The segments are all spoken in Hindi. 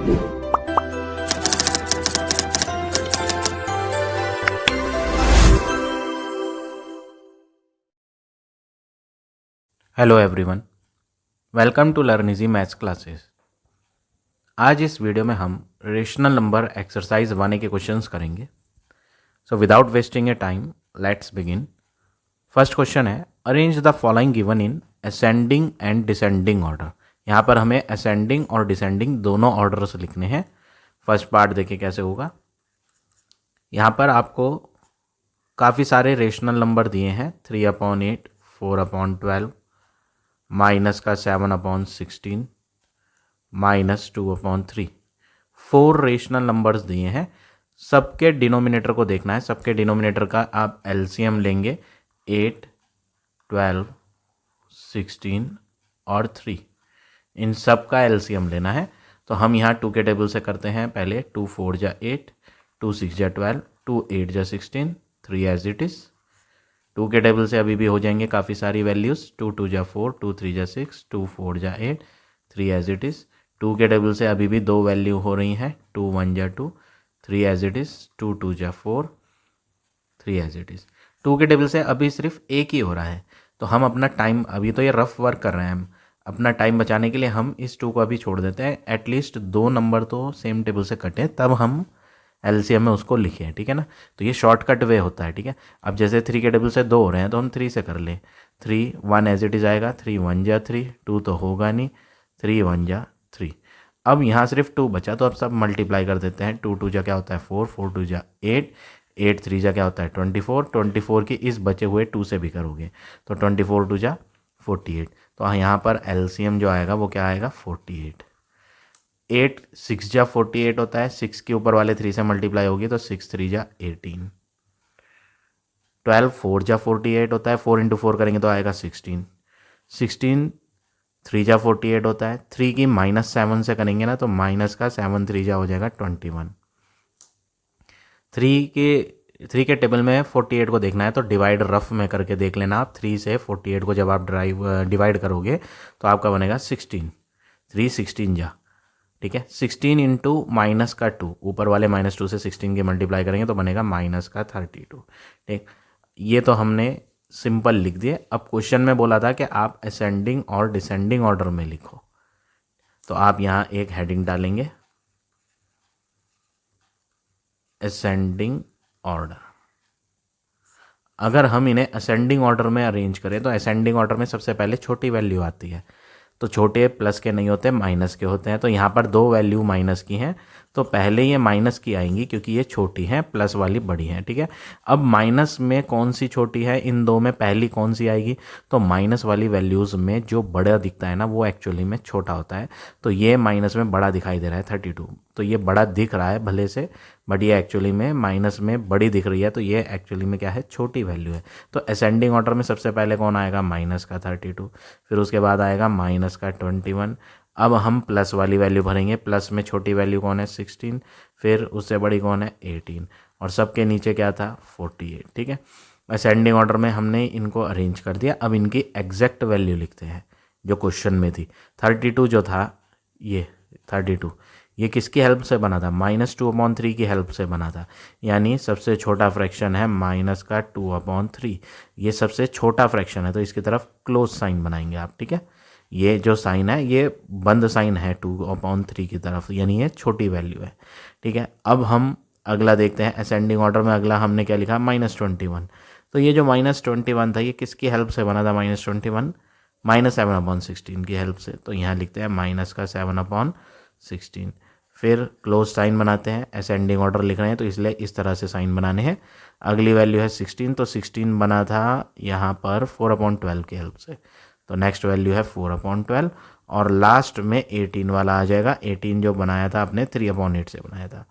Hello everyone, welcome to learn easy maths classes. आज इस वीडियो में हम रेशनल नंबर एक्सरसाइज 1A के क्वेश्चंस करेंगे। So without wasting a time let's begin. First question है, arrange the following given in ascending and descending order. यहाँ पर हमें असेंडिंग और डिसेंडिंग दोनों ऑर्डर्स लिखने हैं। फर्स्ट पार्ट देखिए कैसे होगा। यहाँ पर आपको काफ़ी सारे रेशनल नंबर दिए हैं, 3/8, 4/12, माइनस का 7/16, -2/3, 4 रेशनल नंबर्स दिए हैं। सबके डिनोमिनेटर को देखना है। सबके डिनोमिनेटर का आप एलसीएम लेंगे, 8, 12, 16 और 3। इन सब का एलसीएम लेना है। तो हम यहाँ 2 के टेबल से करते हैं। पहले 2 4 जा 8, 2 6 जा 12, 2 8 जा 16, 3 एज इट इज़। 2 के टेबल से अभी भी हो जाएंगे काफ़ी सारी वैल्यूज़। 2 2 जा 4, 2 3 जा 6, 2 4 जा 8, 3 एज इट इज़। 2 के टेबल से अभी भी 2 वैल्यू हो रही हैं, 2 1 जा 2, 3 एज इट इज़, 2 2 जा 4, 3 एज इट इज़। 2 के टेबल से अभी सिर्फ एक ही हो रहा है। तो हम अपना टाइम, अभी तो ये रफ वर्क कर रहे हैं हम, अपना टाइम बचाने के लिए हम इस 2 को अभी छोड़ देते हैं। एटलीस्ट 2 नंबर तो सेम टेबल से कटें, तब हम एलसीएम में उसको लिखे, ठीक है ना। तो ये शॉर्टकट वे होता है, ठीक है। अब जैसे 3 के टेबल से 2 हो रहे हैं तो हम 3 से कर लें। 3 1 एज इट इज़ आएगा, 3 1 जा 3, 2 तो होगा नहीं, 3 1 जा 3। अब यहाँ सिर्फ 2 बचा, तो अब सब मल्टीप्लाई कर देते हैं। 2 2 जा क्या होता है 4, 4 2 जा 8, 8 3 जा क्या होता है 24, 24 की इस बचे हुए 2 से भी करोगे तो 24 2 जा 48। तो यहाँ पर एलसीएम जो आएगा वो क्या आएगा 48। 8 6 जा 48 होता है, 6 के ऊपर वाले 3 से मल्टीप्लाई होगी तो 6 3 जा 18। 12 4 जा 48 होता है, 4 इंटू 4 करेंगे तो आएगा 16। 16 3 जा 48 होता है, 3 की -7 से करेंगे ना तो माइनस का 7 3 जा हो जाएगा 21। 3 के टेबल में 48 को देखना है तो डिवाइड रफ में करके देख लेना आप। 3 से 48 को जब आप डिवाइड करोगे तो आपका बनेगा 16। 3 16 जा, ठीक है। 16 इंटू माइनस का 2, ऊपर वाले -2 से 16 के मल्टीप्लाई करेंगे तो बनेगा माइनस का 32, ठीक। ये तो हमने सिंपल लिख दिए। अब क्वेश्चन में बोला था कि आप असेंडिंग और डिसेंडिंग ऑर्डर में लिखो, तो आप यहाँ एक हेडिंग डालेंगे, असेंडिंग ऑर्डर। अगर हम इन्हें असेंडिंग ऑर्डर में अरेंज करें तो असेंडिंग ऑर्डर में सबसे पहले छोटी वैल्यू आती है, तो छोटे प्लस के नहीं होते, माइनस के होते हैं। तो यहाँ पर 2 वैल्यू माइनस की हैं, तो पहले ये माइनस की आएंगी क्योंकि ये छोटी हैं, प्लस वाली बड़ी हैं, ठीक है। अब माइनस में कौन सी छोटी है, इन दो में पहली कौन सी आएगी, तो माइनस वाली वैल्यूज़ में जो बड़ा दिखता है ना वो एक्चुअली में छोटा होता है। तो ये माइनस में बड़ा दिखाई दे रहा है 32, तो ये बड़ा दिख रहा है भले से, बट ये एक्चुअली में माइनस में बड़ी दिख रही है, तो ये एक्चुअली में क्या है, छोटी वैल्यू है। तो असेंडिंग ऑर्डर में सबसे पहले कौन आएगा, माइनस का 32, फिर उसके बाद आएगा माइनस का 21। अब हम प्लस वाली वैल्यू भरेंगे, प्लस में छोटी वैल्यू कौन है 16, फिर उससे बड़ी कौन है 18, और सबके नीचे क्या था 48, ठीक है। असेंडिंग ऑर्डर में हमने इनको अरेंज कर दिया। अब इनकी एग्जैक्ट वैल्यू लिखते हैं जो क्वेश्चन में थी। 32 जो था, ये 32 ये किसकी हेल्प से बना था, -2/3 की हेल्प से बना था। यानी सबसे छोटा फ्रैक्शन है माइनस का 2/3, ये सबसे छोटा फ्रैक्शन है, तो इसकी तरफ क्लोज साइन बनाएंगे आप, ठीक है। ये जो साइन है ये बंद साइन है 2/3 की तरफ, यानी ये छोटी वैल्यू है, ठीक है। अब हम अगला देखते हैं। असेंडिंग ऑर्डर में अगला हमने क्या लिखा, -21। तो ये जो -21 था ये किसकी हेल्प से बना था, -21 -7/16 की हेल्प से। तो यहाँ लिखते हैं माइनस का 7/16। फिर क्लोज साइन बनाते हैं, असेंडिंग ऑर्डर लिख रहे हैं तो इसलिए इस तरह से साइन बनाने हैं। अगली वैल्यू है 16, तो 16 बना था यहाँ पर 4/12 की हेल्प से, तो नेक्स्ट वैल्यू है 4/12, और लास्ट में 18 वाला आ जाएगा। 18 जो बनाया था आपने 3/8 से बनाया था।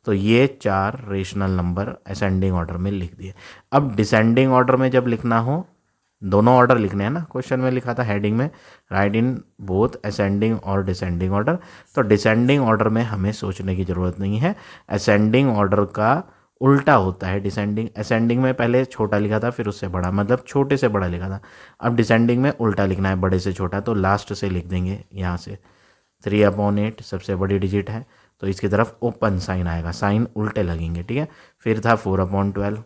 तो ये 4 रेशनल नंबर असेंडिंग ऑर्डर में लिख दिए। अब डिसेंडिंग ऑर्डर में जब लिखना हो, दोनों ऑर्डर लिखने हैं ना, क्वेश्चन में लिखा था हेडिंग में राइट इन बोथ असेंडिंग और डिसेंडिंग ऑर्डर। तो डिसेंडिंग ऑर्डर में हमें सोचने की ज़रूरत नहीं है, असेंडिंग ऑर्डर का उल्टा होता है डिसेंडिंग। असेंडिंग में पहले छोटा लिखा था फिर उससे बड़ा, मतलब छोटे से बड़ा लिखा था। अब डिसेंडिंग में उल्टा लिखना है, बड़े से छोटा, तो लास्ट से लिख देंगे यहाँ से 3/8 सबसे बड़ी डिजिट है, तो इसकी तरफ ओपन साइन आएगा, साइन उल्टे लगेंगे, ठीक है। फिर था 4/12,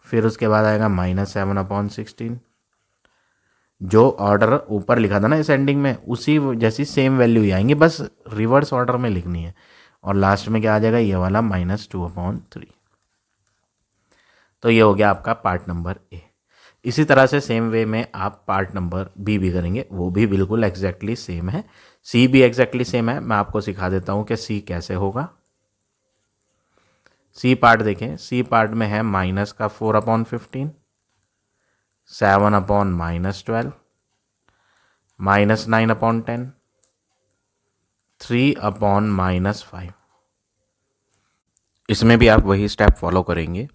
फिर उसके बाद आएगा -7/16। जो ऑर्डर ऊपर लिखा था ना असेंडिंग में, उसी जैसी सेम वैल्यू ही आएंगी, बस रिवर्स ऑर्डर में लिखनी है। और लास्ट में क्या आ जाएगा, ये वाला -2/3। तो ये हो गया आपका पार्ट नंबर ए। इसी तरह से सेम वे में आप पार्ट नंबर बी भी करेंगे, वो भी बिल्कुल एग्जैक्टली सेम है। सी भी एग्जैक्टली सेम है। मैं आपको सिखा देता हूँ कि सी कैसे होगा। सी पार्ट देखें, सी पार्ट में है -4/15, 7/-12, -9/10, 3/-5। इसमें भी आप वही स्टेप फॉलो करेंगे।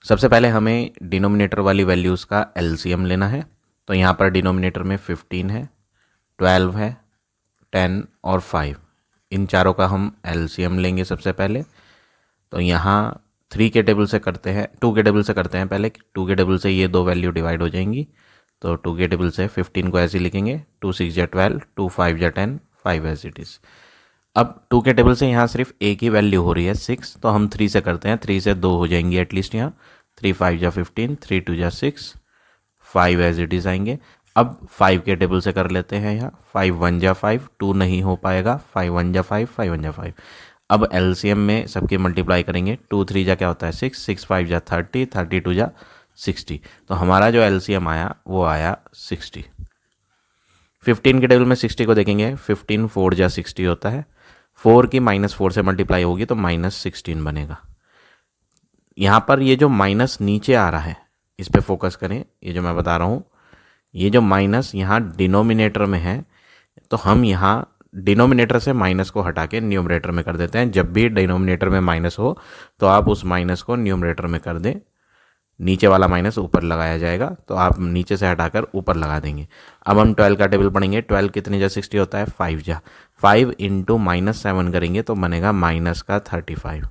सबसे पहले हमें डिनोमिनेटर वाली वैल्यूज़ का एलसीएम लेना है। तो यहाँ पर डिनोमिनेटर में 15 है, 12 है, 10 और 5, इन चारों का हम एलसीएम लेंगे सबसे पहले। तो यहाँ 3 के टेबल से करते हैं, 2 के टेबल से करते हैं पहले। 2 के टेबल से ये दो वैल्यू डिवाइड हो जाएंगी, तो 2 के टेबल से 15 को ऐसे लिखेंगे, 2 6 जा 12, 2 5 जा 10, 5 एज इट इज़। अब 2 के टेबल से यहाँ सिर्फ एक ही वैल्यू हो रही है 6, तो हम 3 से करते हैं, 3 से 2 हो जाएंगी एटलीस्ट यहाँ, 3 5 जा 15, 3 2 जा 6, 5 एज इट इज़ आएंगे। अब 5 के टेबल से कर लेते हैं यहाँ, 5 1 जा 5, 2 नहीं हो पाएगा, 5 1 जा 5, 5 1 जा 5। अब एलसीएम में सबकी मल्टीप्लाई करेंगे, 2 3 जा क्या होता है 6, 6 5 जा 30, 32 जा 60। तो हमारा जो एलसीएम आया वो आया 60। 15 के टेबल में 60 को देखेंगे, 15 4 जा 60 होता है, 4 की -4 से मल्टीप्लाई होगी तो -16 बनेगा। यहाँ पर ये जो माइनस नीचे आ रहा है, इस पर फोकस करें। ये जो मैं बता रहा हूँ, ये जो माइनस यहाँ डिनोमिनेटर में है, तो हम यहाँ डिनोमिनेटर से माइनस को हटा के न्यूमरेटर में कर देते हैं। जब भी डिनोमिनेटर में माइनस हो तो आप उस माइनस को न्यूमरेटर में कर दें, नीचे वाला माइनस ऊपर लगाया जाएगा, तो आप नीचे से हटाकर ऊपर लगा देंगे। अब हम 12 का टेबल पढ़ेंगे। 12 कितने जा 60 होता है, 5 जा, 5 इंटू -7 करेंगे तो बनेगा -35।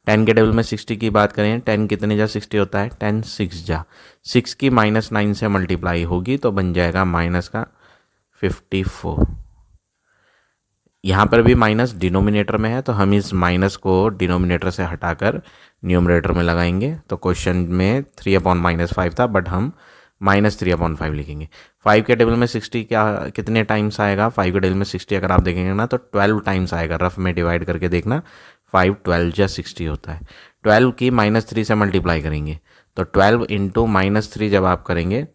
10 के टेबल में 60 की बात करें, 10 कितने जा 60 होता है, 10 6 जा, 6 की -9 से मल्टीप्लाई होगी तो बन जाएगा -54। यहाँ पर भी माइनस डिनोमिनेटर में है, तो हम इस माइनस को डिनोमिनेटर से हटाकर न्यूमरेटर में लगाएंगे। तो क्वेश्चन में 3/-5 था, बट हम -3/5 लिखेंगे। 5 के टेबल में 60 क्या कितने टाइम्स आएगा, 5 के टेबल में 60 अगर आप देखेंगे ना तो 12 टाइम्स आएगा। रफ में डिवाइड करके देखना, 5 12 जा 60 होता है। 12 की -3 से मल्टीप्लाई करेंगे, तो 12 इंटू -3 जब आप करेंगे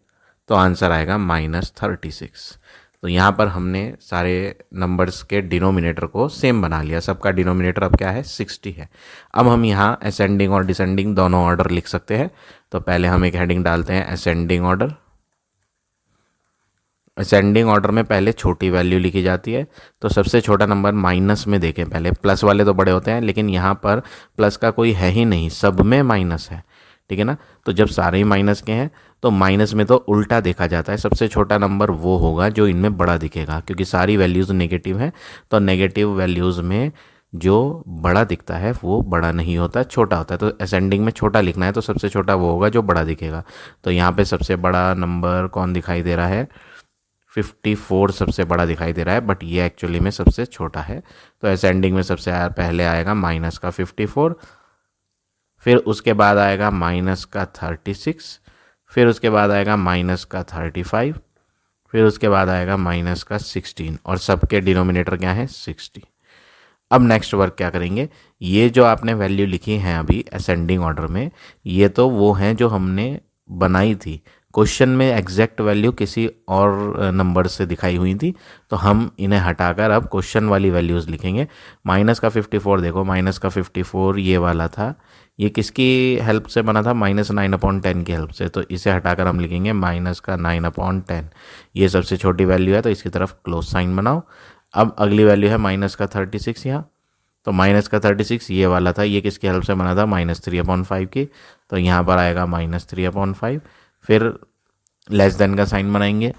तो आंसर आएगा -36। तो यहाँ पर हमने सारे नंबर्स के डिनोमिनेटर को सेम बना लिया। सबका डिनोमिनेटर अब क्या है, 60 है। अब हम यहाँ असेंडिंग और डिसेंडिंग दोनों ऑर्डर लिख सकते हैं। तो पहले हम एक हेडिंग डालते हैं, असेंडिंग ऑर्डर। असेंडिंग ऑर्डर में पहले छोटी वैल्यू लिखी जाती है। तो सबसे छोटा नंबर माइनस में देखें पहले, प्लस वाले तो बड़े होते हैं, लेकिन यहाँ पर प्लस का कोई है ही नहीं, सब में माइनस है, ठीक है ना। तो जब सारे ही माइनस के हैं तो माइनस में तो उल्टा देखा जाता है। सबसे छोटा नंबर वो होगा जो इनमें बड़ा दिखेगा, क्योंकि सारी वैल्यूज़ नेगेटिव हैं। तो नेगेटिव वैल्यूज़ में जो बड़ा दिखता है वो बड़ा नहीं होता, छोटा होता है। तो असेंडिंग में छोटा लिखना है, तो सबसे छोटा वो होगा जो बड़ा दिखेगा। तो यहाँ पे सबसे बड़ा नंबर कौन दिखाई दे रहा है, 54 सबसे बड़ा दिखाई दे रहा है, बट ये एक्चुअली में सबसे छोटा है। तो असेंडिंग में सबसे पहले आएगा माइनस का 54, फिर उसके बाद आएगा माइनस का 36, फिर उसके बाद आएगा माइनस का 35, फिर उसके बाद आएगा माइनस का 16, और सबके डिनोमिनेटर क्या है, 60। अब नेक्स्ट वर्क क्या करेंगे, ये जो आपने वैल्यू लिखी है अभी असेंडिंग ऑर्डर में, ये तो वो हैं जो हमने बनाई थी। क्वेश्चन में एग्जैक्ट वैल्यू किसी और नंबर से दिखाई हुई थी, तो हम इन्हें हटाकर अब क्वेश्चन वाली वैल्यूज़ लिखेंगे। माइनस का 54 देखो, माइनस का 54 ये वाला था, ये किसकी हेल्प से बना था, -9/10 की हेल्प से। तो इसे हटाकर हम लिखेंगे माइनस का 9/10। ये सबसे छोटी वैल्यू है, तो इसकी तरफ क्लोज साइन बनाओ। अब अगली वैल्यू है माइनस का 36 यहाँ, तो माइनस का 36 ये वाला था, ये किसकी हेल्प से बना था, -3/5 की। तो यहाँ पर आएगा -3/5। फिर लेस देन का साइन बनाएंगे।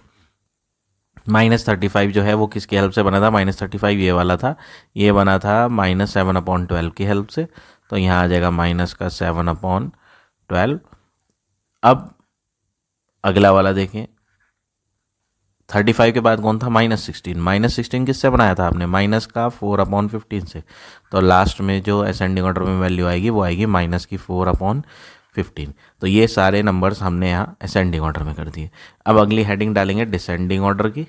-35 जो है वो किसकी हेल्प से बना था, -35 ये वाला था, ये बना था -7/12 की हेल्प से। तो यहाँ आ जाएगा माइनस का 7/12। अब अगला वाला देखें, 35 के बाद कौन था, -16। -16 किससे बनाया था आपने, माइनस का 4/15 से। तो लास्ट में जो असेंडिंग ऑर्डर में वैल्यू आएगी वो आएगी -4/15। तो ये सारे नंबर्स हमने यहाँ असेंडिंग ऑर्डर में कर दिए। अब अगली हेडिंग डालेंगे डिसेंडिंग ऑर्डर की।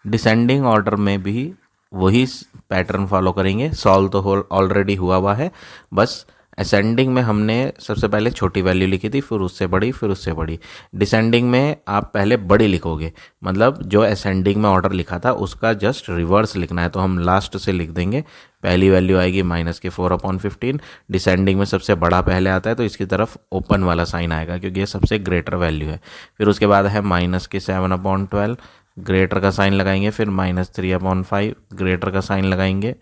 डिसेंडिंग ऑर्डर में भी वही पैटर्न फॉलो करेंगे। सॉल्व तो ऑलरेडी हुआ है, बस असेंडिंग में हमने सबसे पहले छोटी वैल्यू लिखी थी, फिर उससे बड़ी, फिर उससे बड़ी। डिसेंडिंग में आप पहले बड़ी लिखोगे, मतलब जो असेंडिंग में ऑर्डर लिखा था उसका जस्ट रिवर्स लिखना है। तो हम लास्ट से लिख देंगे, पहली वैल्यू आएगी -4/15। डिसेंडिंग में सबसे बड़ा पहले आता है तो इसकी तरफ ओपन वाला साइन आएगा क्योंकि ये सबसे ग्रेटर वैल्यू है। फिर उसके बाद है -7/12, ग्रेटर का साइन लगाएंगे। फिर -3/5, ग्रेटर का साइन लगाएंगे।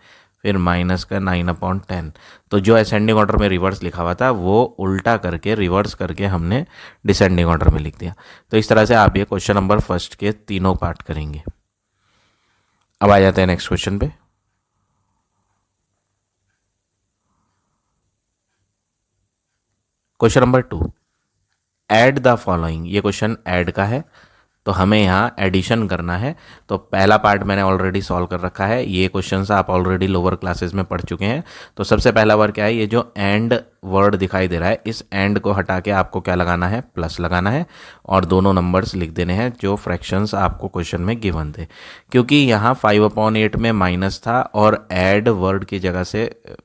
फिर -9/10। तो जो असेंडिंग ऑर्डर में रिवर्स लिखा हुआ था वो उल्टा करके, रिवर्स करके हमने डिसेंडिंग ऑर्डर में लिख दिया। तो इस तरह से आप ये क्वेश्चन नंबर फर्स्ट के तीनों पार्ट करेंगे। अब आ जाते हैं नेक्स्ट क्वेश्चन पे। Question number 2, add the following. ये क्वेश्चन ऐड का है, तो हमें यहाँ एडिशन करना है। तो पहला पार्ट मैंने ऑलरेडी सॉल्व कर रखा है। ये क्वेश्चंस आप ऑलरेडी लोअर क्लासेस में पढ़ चुके हैं। तो सबसे पहला वर्ड क्या है, ये जो एंड वर्ड दिखाई दे रहा है, इस एंड को हटा के आपको क्या लगाना है, प्लस लगाना है, और दोनों नंबर्स लिख देने हैं जो फ्रैक्शंस आपको क्वेश्चन में गिवन थे। क्योंकि यहाँ 5/8 में माइनस था और ऐड वर्ड की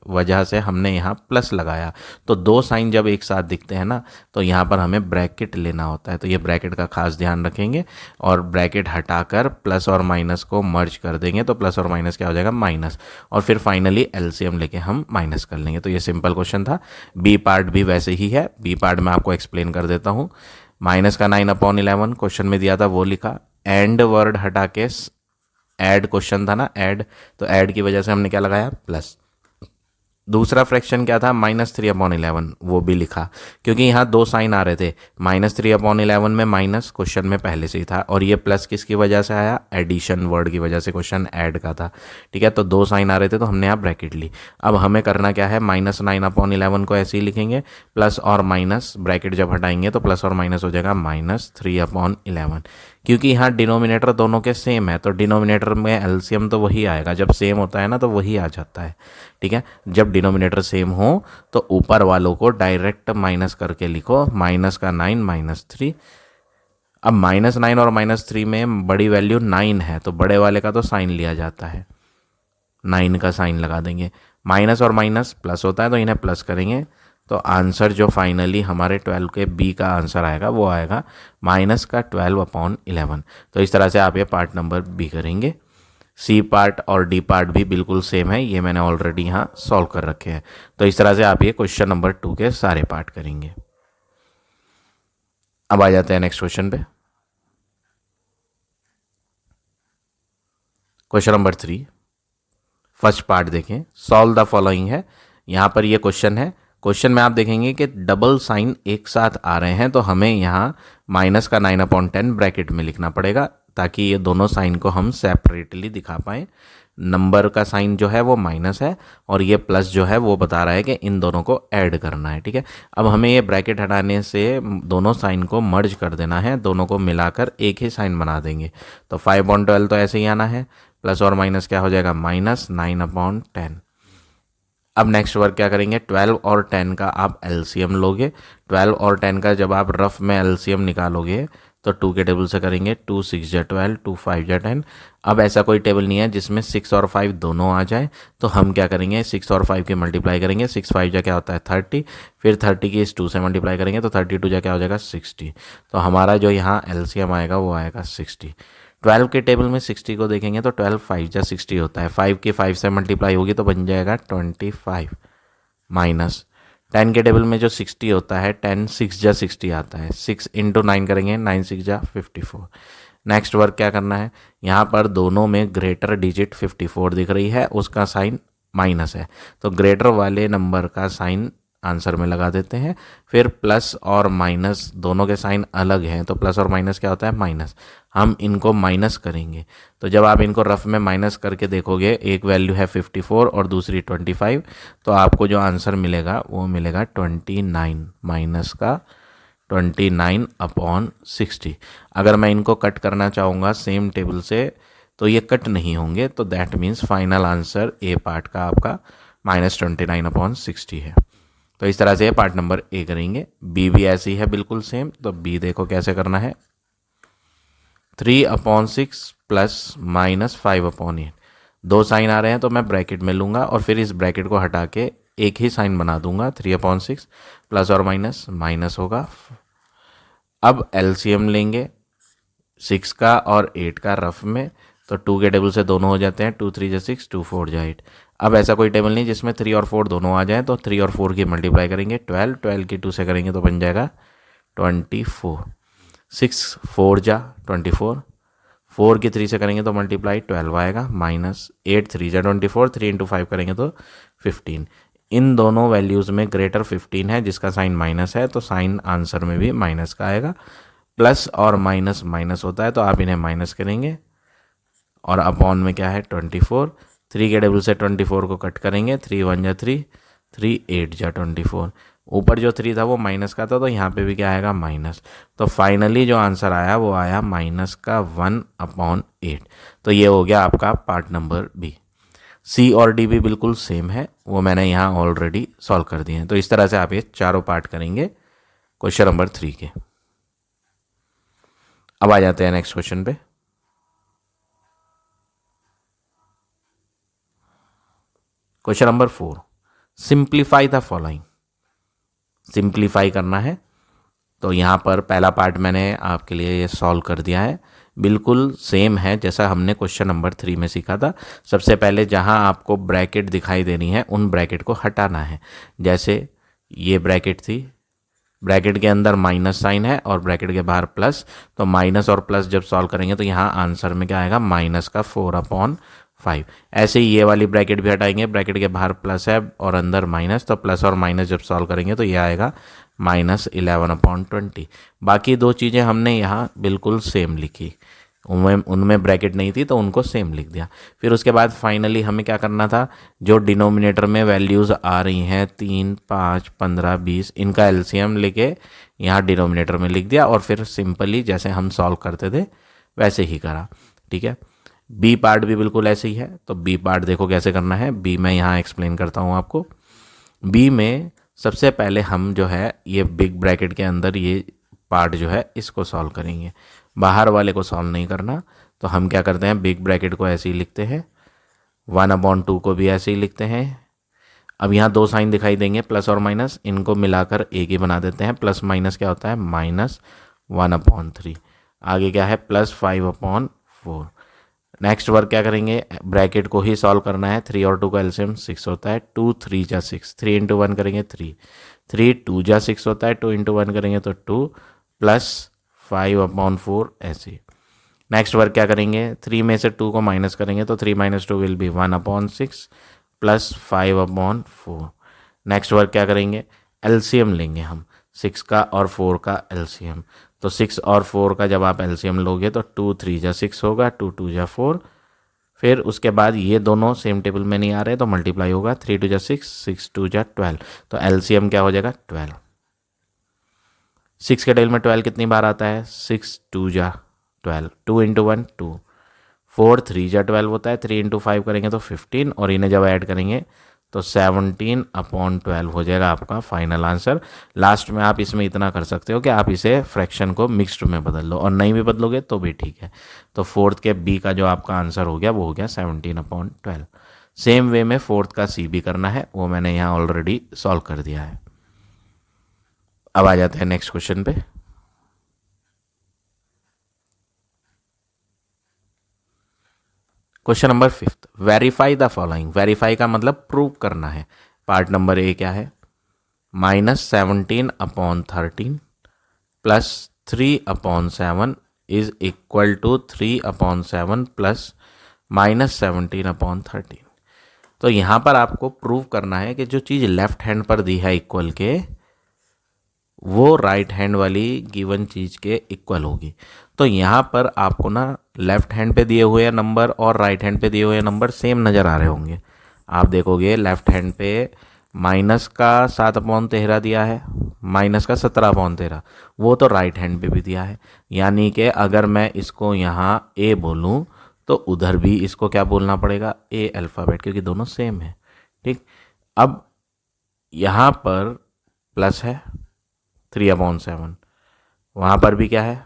वजह से हमने यहाँ प्लस लगाया। तो दो साइन जब एक साथ दिखते हैं ना, तो यहाँ पर हमें ब्रैकेट लेना होता है। तो ये ब्रैकेट का खास ध्यान रखेंगे, और ब्रैकेट हटाकर प्लस और माइनस को मर्ज कर देंगे। तो प्लस और माइनस क्या हो जाएगा, माइनस, और फिर फाइनली एलसीएम लेके हम माइनस कर लेंगे। तो ये सिंपल क्वेश्चन था। बी पार्ट भी वैसे ही है। बी पार्ट में आपको एक्सप्लेन कर देता हूँ। माइनस का 9/11 क्वेश्चन में दिया था, वो लिखा। एंड वर्ड हटा के, ऐड क्वेश्चन था ना, ऐड, तो ऐड की वजह से हमने क्या लगाया, प्लस। दूसरा फ्रैक्शन क्या था, -3/11, वो भी लिखा, क्योंकि यहाँ दो साइन आ रहे थे। -3/11 में माइनस क्वेश्चन में पहले से ही था, और ये प्लस किसकी वजह से आया, एडिशन वर्ड की वजह से, क्वेश्चन ऐड का था। ठीक है, तो दो साइन आ रहे थे तो हमने यहाँ ब्रैकेट ली। अब हमें करना क्या है, -9/11 को ऐसे ही लिखेंगे, प्लस और माइनस, ब्रैकेट जब हटाएंगे तो प्लस और माइनस हो जाएगा -3/11। क्योंकि यहाँ डिनोमिनेटर दोनों के सेम है, तो डिनोमिनेटर में एलसीएम तो वही आएगा। जब सेम होता है ना तो वही आ जाता है। ठीक है, जब डिनोमिनेटर सेम हो तो ऊपर वालों को डायरेक्ट माइनस करके लिखो, -9 -3। अब -9 और -3 में बड़ी वैल्यू 9 है, तो बड़े वाले का तो साइन लिया जाता है, 9 का साइन लगा देंगे। माइनस और माइनस प्लस होता है तो इन्हें प्लस करेंगे। तो आंसर जो फाइनली हमारे 12 के बी का आंसर आएगा वो आएगा -12/11। तो इस तरह से आप ये पार्ट नंबर बी करेंगे। सी पार्ट और डी पार्ट भी बिल्कुल सेम है, ये मैंने ऑलरेडी यहाँ सॉल्व कर रखे हैं। तो इस तरह से आप ये क्वेश्चन नंबर 2 के सारे पार्ट करेंगे। अब आ जाते हैं नेक्स्ट क्वेश्चन पे। क्वेश्चन नंबर 3, फर्स्ट पार्ट देखें, सॉल्व द फॉलोइंग है। यहाँ पर ये क्वेश्चन है। क्वेश्चन में आप देखेंगे कि डबल साइन एक साथ आ रहे हैं, तो हमें यहाँ माइनस का 9/10 ब्रैकेट में लिखना पड़ेगा, ताकि ये दोनों साइन को हम सेपरेटली दिखा पाएँ। नंबर का साइन जो है वो माइनस है, और ये प्लस जो है वो बता रहा है कि इन दोनों को ऐड करना है। ठीक है, अब हमें ये ब्रैकेट हटाने से दोनों साइन को मर्ज कर देना है, दोनों को मिलाकर एक ही साइन बना देंगे। तो 5/12 तो ऐसे ही आना है, प्लस और माइनस क्या हो जाएगा, -9/10। अब नेक्स्ट वर्क क्या करेंगे, 12 और 10 का आप एलसीएम लोगे। 12 और 10 का जब आप रफ में एलसीएम निकालोगे तो 2 के टेबल से करेंगे, 2 6 जा 12, 2 5 जा 10। अब ऐसा कोई टेबल नहीं है जिसमें 6 और 5 दोनों आ जाए, तो हम क्या करेंगे, 6 और 5 की मल्टीप्लाई करेंगे। 6 5 जा क्या होता है 30, फिर 30 की इस 2 से मल्टीप्लाई करेंगे तो 32 जा क्या हो जाएगा 60। तो हमारा जो यहाँ एलसीएम आएगा वो आएगा 60। 12 के टेबल में 60 को देखेंगे तो 12 5 जा 60 होता है, 5 की 5 से मल्टीप्लाई होगी तो बन जाएगा 25, माइनस 10 के टेबल में जो 60 होता है 10 6 जा 60 आता है, 6 × 9 करेंगे, 9 6 जा 54। नेक्स्ट वर्क क्या करना है, यहाँ पर दोनों में ग्रेटर डिजिट 54 दिख रही है, उसका साइन माइनस है, तो ग्रेटर वाले नंबर का साइन आंसर में लगा देते हैं। फिर प्लस और माइनस दोनों के साइन अलग हैं, तो प्लस और माइनस क्या होता है, माइनस। हम इनको माइनस करेंगे, तो जब आप इनको रफ में माइनस करके देखोगे, एक वैल्यू है 54 और दूसरी 25, तो आपको जो आंसर मिलेगा वो मिलेगा 29, माइनस का 29/60। अगर मैं इनको कट करना चाहूँगा सेम टेबल से तो ये कट नहीं होंगे, तो that means final answer A part का आपका -29/60 है। तो इस तरह से पार्ट नंबर ए करेंगे। बी भी ऐसी है बिल्कुल सेम, तो बी देखो कैसे करना है। 3/6 प्लस -5/8, दो साइन आ रहे हैं तो मैं ब्रैकेट में लूँगा और फिर इस ब्रैकेट को हटा के एक ही साइन बना दूंगा। 3/6 प्लस और माइनस माइनस होगा। अब एलसीएम लेंगे 6 का और 8 का रफ में, तो 2 के टेबल से दोनों हो जाते हैं। 2 3 6, 2 4 8। अब ऐसा कोई टेबल नहीं जिसमें 3 और 4 दोनों आ जाएं, तो 3 और 4 की मल्टीप्लाई करेंगे 12 की 2 से करेंगे तो बन जाएगा 24। 6 4 जा 24, 4 की 3 से करेंगे तो मल्टीप्लाई 12 आएगा, -8 3 जा 24, 3 × 5 करेंगे तो 15। इन दोनों वैल्यूज़ में ग्रेटर 15 है जिसका साइन माइनस है, तो साइन आंसर में भी माइनस का आएगा। प्लस और माइनस माइनस होता है तो आप इन्हें माइनस करेंगे और अपॉन में क्या है 24। 3 के टेबल से 24 को कट करेंगे, 3 1 जा 3, 3 8 जा 24। ऊपर जो 3 था वो माइनस का था, तो यहाँ पे भी क्या आएगा माइनस। तो फाइनली जो आंसर आया वो आया -1/8। तो ये हो गया आपका पार्ट नंबर बी। सी और डी भी बिल्कुल सेम है, वो मैंने यहाँ ऑलरेडी सॉल्व कर दिए हैं। तो इस तरह से आप ये चारों पार्ट करेंगे क्वेश्चन नंबर 3 के। अब आ जाते हैं नेक्स्ट क्वेश्चन पे। Question number 4, simplify the following. Simplify करना है, तो यहाँ पर पहला पार्ट मैंने आपके लिए ये सॉल्व कर दिया है, बिल्कुल सेम है जैसा हमने क्वेश्चन नंबर 3 में सीखा था। सबसे पहले जहाँ आपको ब्रैकेट दिखाई देनी है उन ब्रैकेट को हटाना है। जैसे ये ब्रैकेट थी, ब्रैकेट के अंदर माइनस साइन है और ब्रैकेट के बाहर प्लस, तो माइनस और प्लस जब सॉल्व करेंगे तो यहाँ आंसर में क्या आएगा -4/5। ऐसे ही ये वाली ब्रैकेट भी हटाएंगे, ब्रैकेट के बाहर प्लस है और अंदर माइनस, तो प्लस और माइनस जब सॉल्व करेंगे तो ये आएगा -11/20। बाकी दो चीज़ें हमने यहाँ बिल्कुल सेम लिखी, उनमें ब्रैकेट नहीं थी तो उनको सेम लिख दिया। फिर उसके बाद फाइनली हमें क्या करना था, जो डिनोमिनेटर में वैल्यूज़ आ रही हैं 3 5 15 20, इनका एलसीएम लेके यहाँ डिनोमिनेटर में लिख दिया और फिर सिंपली जैसे हम सॉल्व करते थे वैसे ही करा। ठीक है, बी पार्ट भी बिल्कुल ऐसे ही है। तो बी पार्ट देखो कैसे करना है, बी मैं यहाँ एक्सप्लेन करता हूँ आपको। बी में सबसे पहले हम जो है ये बिग ब्रैकेट के अंदर ये पार्ट जो है इसको सॉल्व करेंगे, बाहर वाले को सॉल्व नहीं करना। तो हम क्या करते हैं, बिग ब्रैकेट को ऐसे ही लिखते हैं, 1/2 को भी ऐसे ही लिखते हैं। अब यहाँ दो साइन दिखाई देंगे प्लस और माइनस, इनको मिलाकर एक ही बना देते हैं। प्लस माइनस क्या होता है -1/3। आगे क्या है +5/4। नेक्स्ट वर्क क्या करेंगे, ब्रैकेट को ही सॉल्व करना है। 3 और 2 का एलसीएम 6 होता है, 2 3 जा 6, 3 × 1 करेंगे 3, 3 2 जा 6 होता है, 2 × 1 करेंगे तो 2, +5/4 ऐसे। नेक्स्ट वर्क क्या करेंगे, 3 में से 2 को माइनस करेंगे तो 3 - 2 विल बी 1/6 +5/4। नेक्स्ट वर्क क्या करेंगे, एलसीएम लेंगे हम 6 का और 4 का एलसीएम। तो 6 और 4 का जब आप एलसीएम लोगे तो 2 3 जा 6 होगा, 2 2 जा 4। फिर उसके बाद ये दोनों सेम टेबल में नहीं आ रहे तो मल्टीप्लाई होगा, 3 2 जा 6, 6 2 जा 12। तो एलसीएम क्या हो जाएगा 12। 6 के टेबल में 12 कितनी बार आता है, 6 2 जा 12, 2 × 1 2, 4 3 जा 12 होता है, 3 × 5 करेंगे तो 15, और इन्हें जब ऐड करेंगे तो 17/12 हो जाएगा आपका फाइनल आंसर। लास्ट में आप इसमें इतना कर सकते हो कि आप इसे फ्रैक्शन को मिक्स्ड में बदल लो, और नहीं भी बदलोगे तो भी ठीक है। तो फोर्थ के बी का जो आपका आंसर हो गया वो हो गया 17/12। सेम वे में फोर्थ का सी भी करना है, वो मैंने यहाँ ऑलरेडी सॉल्व कर दिया है। अब आ जाते हैं नेक्स्ट क्वेश्चन पे। Question number 5, verify the following. Verify का मतलब प्रूव करना है। पार्ट नंबर ए क्या है, -17/13 + 3/7 इज इक्वल टू 3/7 प्लस -17/13। तो यहाँ पर आपको प्रूव करना है कि जो चीज़ लेफ्ट हैंड पर दी है इक्वल के, वो राइट हैंड वाली गिवन चीज़ के इक्वल होगी। तो यहाँ पर आपको ना लेफ्ट हैंड पे दिए हुए नंबर और राइट हैंड पे दिए हुए नंबर सेम नज़र आ रहे होंगे। आप देखोगे लेफ्ट हैंड पे माइनस का 7/13 दिया है, माइनस का 17/13, वो तो राइट हैंड पे भी दिया है। यानी कि अगर मैं इसको यहाँ ए बोलूँ तो उधर भी इसको क्या बोलना पड़ेगा, ए अल्फ़ाबेट, क्योंकि दोनों सेम है। ठीक, अब यहाँ पर प्लस है 3/7, वहाँ पर भी क्या है,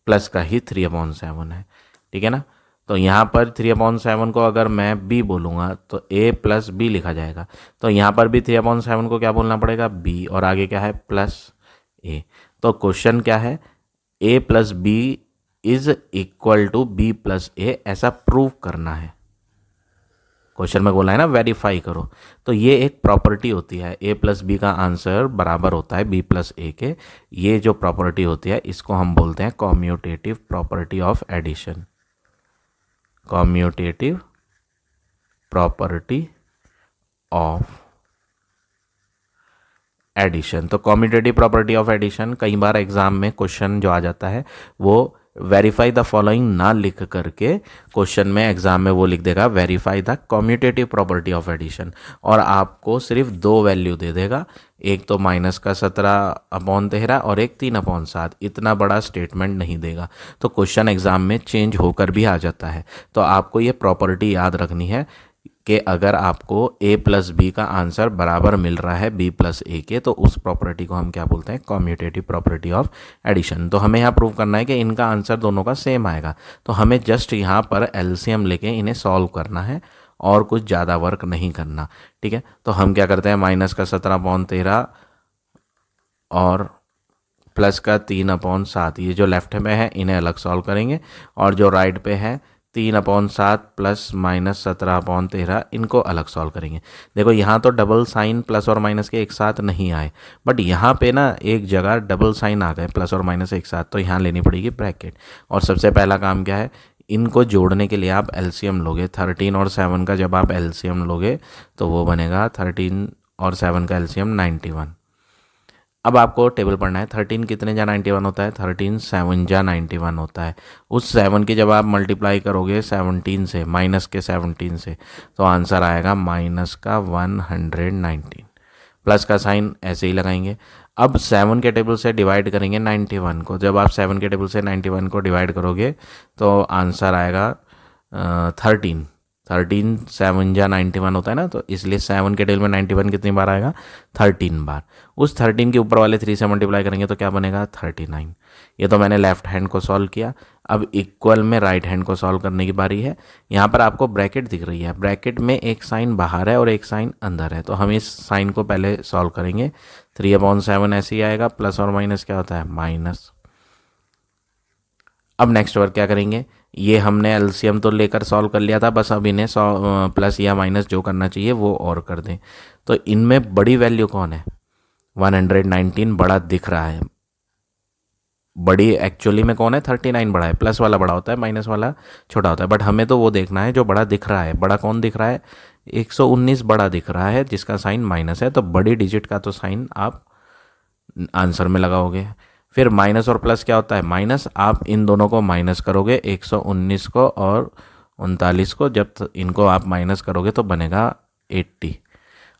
प्लस का ही 3/7 है। ठीक है ना, तो यहाँ पर 3/7 को अगर मैं बी बोलूँगा तो ए प्लस बी लिखा जाएगा। तो यहाँ पर भी 3/7 को क्या बोलना पड़ेगा, बी, और आगे क्या है, प्लस ए। तो क्वेश्चन क्या है, A plus B is equal to B plus A, ऐसा प्रूव करना है। क्वेश्चन में बोला है ना वेरीफाई करो, तो ये एक प्रॉपर्टी होती है, ए प्लस बी का आंसर बराबर होता है बी प्लस ए के। ये जो प्रॉपर्टी होती है इसको हम बोलते हैं commutative property of addition, commutative property of addition. तो कॉम्यूटेटिव प्रॉपर्टी ऑफ एडिशन कई बार एग्जाम में क्वेश्चन जो आ जाता है वो वेरीफाई द फॉलोइंग ना लिख करके क्वेश्चन में एग्जाम में वो लिख देगा verify the commutative property of addition, और आपको सिर्फ दो वैल्यू दे देगा, एक तो माइनस का 17/13 और एक 3/7। इतना बड़ा स्टेटमेंट नहीं देगा, तो क्वेश्चन एग्जाम में चेंज होकर भी आ जाता है। तो आपको ये प्रॉपर्टी याद रखनी है कि अगर आपको a प्लस बी का आंसर बराबर मिल रहा है b प्लस ए के, तो उस प्रॉपर्टी को हम क्या बोलते हैं, कॉम्यूटेटिव प्रॉपर्टी ऑफ एडिशन। तो हमें यहाँ प्रूव करना है कि इनका आंसर दोनों का सेम आएगा, तो हमें जस्ट यहाँ पर एलसीएम लेके इन्हें सॉल्व करना है और कुछ ज़्यादा वर्क नहीं करना। ठीक है, तो हम क्या करते हैं, माइनस का 17/13 और प्लस का 3/7, ये जो लेफ्ट में है इन्हें अलग सॉल्व करेंगे, और जो राइट पे है 3/7 प्लस माइनस 17/13 इनको अलग सॉल्व करेंगे। देखो यहाँ तो डबल साइन प्लस और माइनस के एक साथ नहीं आए, बट यहाँ पे ना एक जगह डबल साइन आ गए, प्लस और माइनस एक साथ, तो यहाँ लेनी पड़ेगी ब्रैकेट। और सबसे पहला काम क्या है, इनको जोड़ने के लिए आप एलसीएम लोगे। 13 और 7 का जब आप एलसीएम लोगे तो वो बनेगा 13 और 7 का एलसीएम 91। अब आपको टेबल पढ़ना है, 13 कितने जा 91 होता है, 13 7 जा 91 होता है। उस 7 की जब आप मल्टीप्लाई करोगे 17 से, माइनस के 17 से, तो आंसर आएगा माइनस का 119। प्लस का साइन ऐसे ही लगाएंगे। अब 7 के टेबल से डिवाइड करेंगे 91 को, जब आप 7 के टेबल से 91 को डिवाइड करोगे तो आंसर आएगा 13 7 जा 91 होता है ना, तो इसलिए 7 के टेबल में 91 कितनी बार आएगा, 13 बार। उस 13 के ऊपर वाले 3 से मल्टीप्लाई करेंगे तो क्या बनेगा, 39। ये तो मैंने लेफ्ट हैंड को सॉल्व किया। अब इक्वल में राइट हैंड को सॉल्व करने की बारी है। यहाँ पर आपको ब्रैकेट दिख रही है, ब्रैकेट में एक साइन बाहर है और एक साइन अंदर है, तो हम इस साइन को पहले सॉल्व करेंगे। 3/7 ऐसे ही आएगा, प्लस और माइनस क्या होता है, माइनस। अब नेक्स्ट वर्क क्या करेंगे, ये हमने एलसीएम तो लेकर सॉल्व कर लिया था, बस अब इन्हें प्लस या माइनस जो करना चाहिए वो और कर दें। तो इनमें बड़ी वैल्यू कौन है, 119 बड़ा दिख रहा है। बड़ी एक्चुअली में कौन है, 39 बड़ा है। प्लस वाला बड़ा होता है, माइनस वाला छोटा होता है, बट हमें तो वो देखना है जो बड़ा दिख रहा है। बड़ा कौन दिख रहा है, 119 बड़ा दिख रहा है जिसका साइन माइनस है, तो बड़ी डिजिट का तो साइन आप आंसर में लगाओगे। फिर माइनस और प्लस क्या होता है, माइनस, आप इन दोनों को माइनस करोगे, 119 को और 39 को, जब इनको आप माइनस करोगे तो बनेगा 80,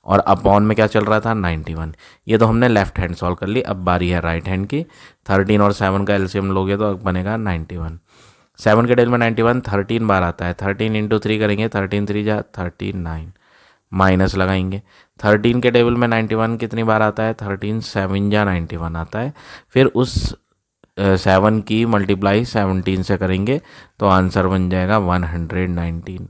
और अपॉन में क्या चल रहा था, 91। ये तो हमने लेफ्ट हैंड सॉल्व कर ली। अब बारी है राइट हैंड की। 13 और 7 का एलसीएम लोगे तो बनेगा 91। 7 के टेबल में 91 13 बार आता है, 13 इंटू 3 करेंगे, 13 3 जा 39, माइनस लगाएंगे। 13 के टेबल में 91 कितनी बार आता है, 13 7 जा 91 आता है। फिर उस 7 की मल्टीप्लाई 17 से करेंगे तो आंसर बन जाएगा 119।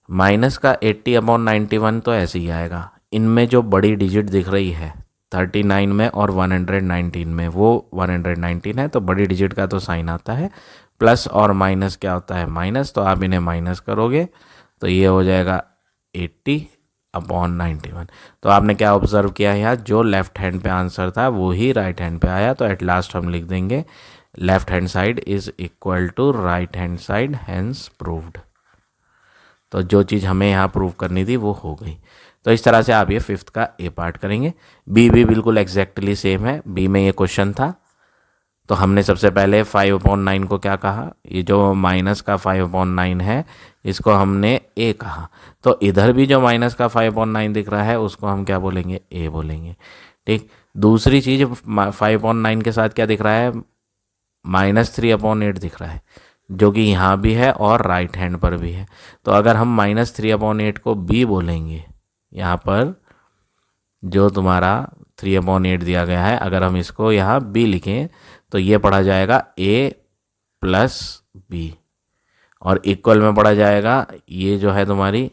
माइनस का 80/91 तो ऐसे ही आएगा। इनमें जो बड़ी डिजिट दिख रही है 39 में और 119 में, वो 119 है, तो बड़ी डिजिट का तो साइन आता है। प्लस और माइनस क्या होता है, माइनस, तो आप इन्हें माइनस करोगे तो ये हो जाएगा 80/91। तो आपने क्या ऑब्जर्व किया यहाँ, जो लेफ्ट हैंड पे आंसर था वो ही राइट हैंड पे आया, तो एट लास्ट हम लिख देंगे left hand side is equal to right hand side, hence proved. तो जो चीज़ हमें यहाँ प्रूव करनी थी वो हो गई। तो इस तरह से आप ये 5th का ए पार्ट करेंगे। बी भी बिल्कुल एग्जैक्टली सेम है, बी में ये क्वेश्चन था तो हमने सबसे पहले 5/9 को क्या कहा, ये जो माइनस का 5/9 है इसको हमने a कहा। तो इधर भी जो माइनस का 5/9 दिख रहा है उसको हम क्या बोलेंगे, a बोलेंगे। ठीक, दूसरी चीज 5/9 के साथ क्या दिख रहा है, -3/8 दिख रहा है, जो कि यहाँ भी है और राइट हैंड पर भी है। तो अगर हम -3/8 को b बोलेंगे, यहाँ पर जो तुम्हारा 3/8 दिया गया है, अगर हम इसको यहाँ b लिखें तो ये पढ़ा जाएगा a प्लस b, और इक्वल में पढ़ा जाएगा, ये जो है तुम्हारी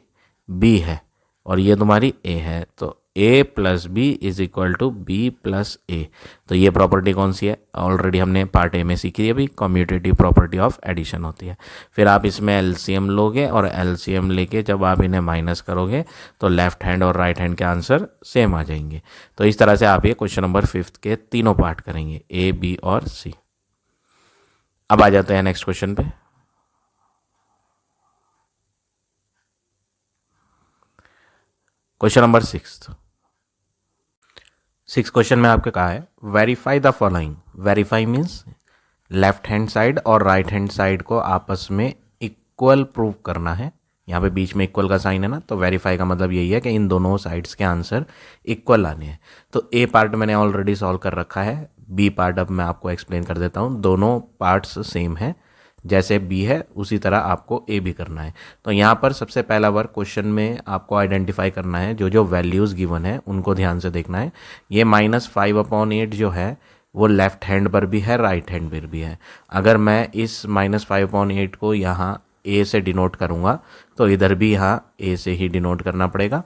b है और ये तुम्हारी a है, तो a plus B is equal to B plus A. तो ये प्रॉपर्टी कौन सी है, ऑलरेडी हमने पार्ट ए में सीखी है, अभी कम्यूटेटिव प्रॉपर्टी ऑफ एडिशन होती है। फिर आप इसमें एलसीएम लोगे और एलसीएम लेके जब आप इन्हें माइनस करोगे तो लेफ्ट हैंड और राइट हैंड के आंसर सेम आ जाएंगे। तो इस तरह से आप ये क्वेश्चन नंबर 5 के तीनों पार्ट करेंगे, ए बी और सी। अब आ जाते हैं नेक्स्ट क्वेश्चन पे। क्वेश्चन नंबर 6 क्वेश्चन में आपके कहा है verify the following. Verify means left hand side और राइट हैंड साइड को आपस में इक्वल प्रूव करना है। यहाँ पे बीच में इक्वल का साइन है ना, तो वेरीफाई का मतलब यही है कि इन दोनों साइड्स के आंसर इक्वल आने हैं। तो ए पार्ट मैंने ऑलरेडी सॉल्व कर रखा है, बी पार्ट अब मैं आपको एक्सप्लेन कर देता हूँ। दोनों पार्ट्स सेम है, जैसे बी है उसी तरह आपको ए भी करना है। तो यहाँ पर सबसे पहला वर्क क्वेश्चन में आपको आइडेंटिफाई करना है, जो जो वैल्यूज़ गिवन है उनको ध्यान से देखना है। ये -5/8 जो है वो लेफ्ट हैंड पर भी है, राइट हैंड पर भी है। अगर मैं इस -5/8 को यहाँ ए से डिनोट करूँगा तो इधर भी यहाँ ए से ही डिनोट करना पड़ेगा।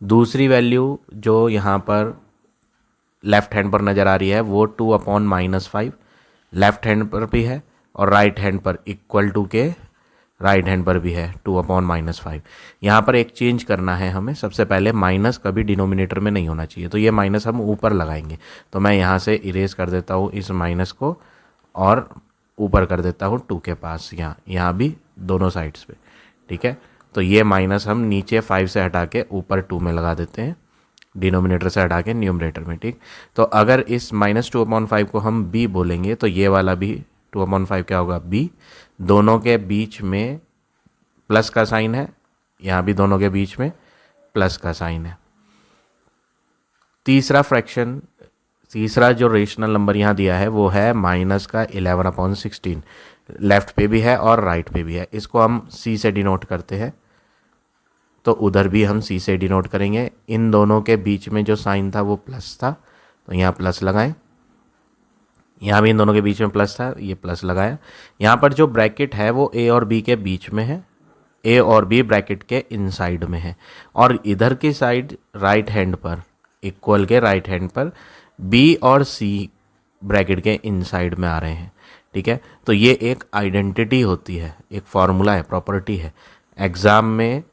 दूसरी वैल्यू जो यहाँ पर लेफ्ट हैंड पर नज़र आ रही है वो 2/-5 लेफ्ट हैंड पर भी है और राइट हैंड पर इक्वल टू के राइट हैंड पर भी है 2/-5। यहाँ पर एक चेंज करना है हमें। सबसे पहले माइनस कभी डिनोमिनेटर में नहीं होना चाहिए, तो ये माइनस हम ऊपर लगाएंगे। तो मैं यहाँ से इरेज कर देता हूँ इस माइनस को और ऊपर कर देता हूँ 2 के पास, यहाँ भी दोनों साइड्स पे। ठीक है, तो ये माइनस हम नीचे 5 से हटा के ऊपर 2 में लगा देते हैं, डिनोमिनेटर से हटा के न्यूमरेटर में। ठीक, तो अगर इस -2/5 को हम b बोलेंगे तो ये वाला भी 2/5 क्या होगा, b। दोनों के बीच में प्लस का साइन है, यहाँ भी दोनों के बीच में प्लस का साइन है। तीसरा जो रेशनल नंबर यहाँ दिया है वो है माइनस का 11/16, लेफ्ट पे भी है और राइट पे भी है। इसको हम c से डिनोट करते हैं, तो उधर भी हम c से डिनोट करेंगे। इन दोनों के बीच में जो साइन था वो प्लस था, तो यहाँ प्लस लगाएं। यहाँ भी इन दोनों के बीच में प्लस था, ये प्लस लगाया। यहाँ पर जो ब्रैकेट है वो a और b के बीच में है, a और b ब्रैकेट के इनसाइड में है, और इधर की साइड राइट हैंड पर, इक्वल के राइट हैंड पर b और c ब्रैकेट के इनसाइड में आ रहे हैं। ठीक है, तो ये एक आइडेंटिटी होती है, एक फॉर्मूला है, प्रॉपर्टी है। एग्ज़ाम में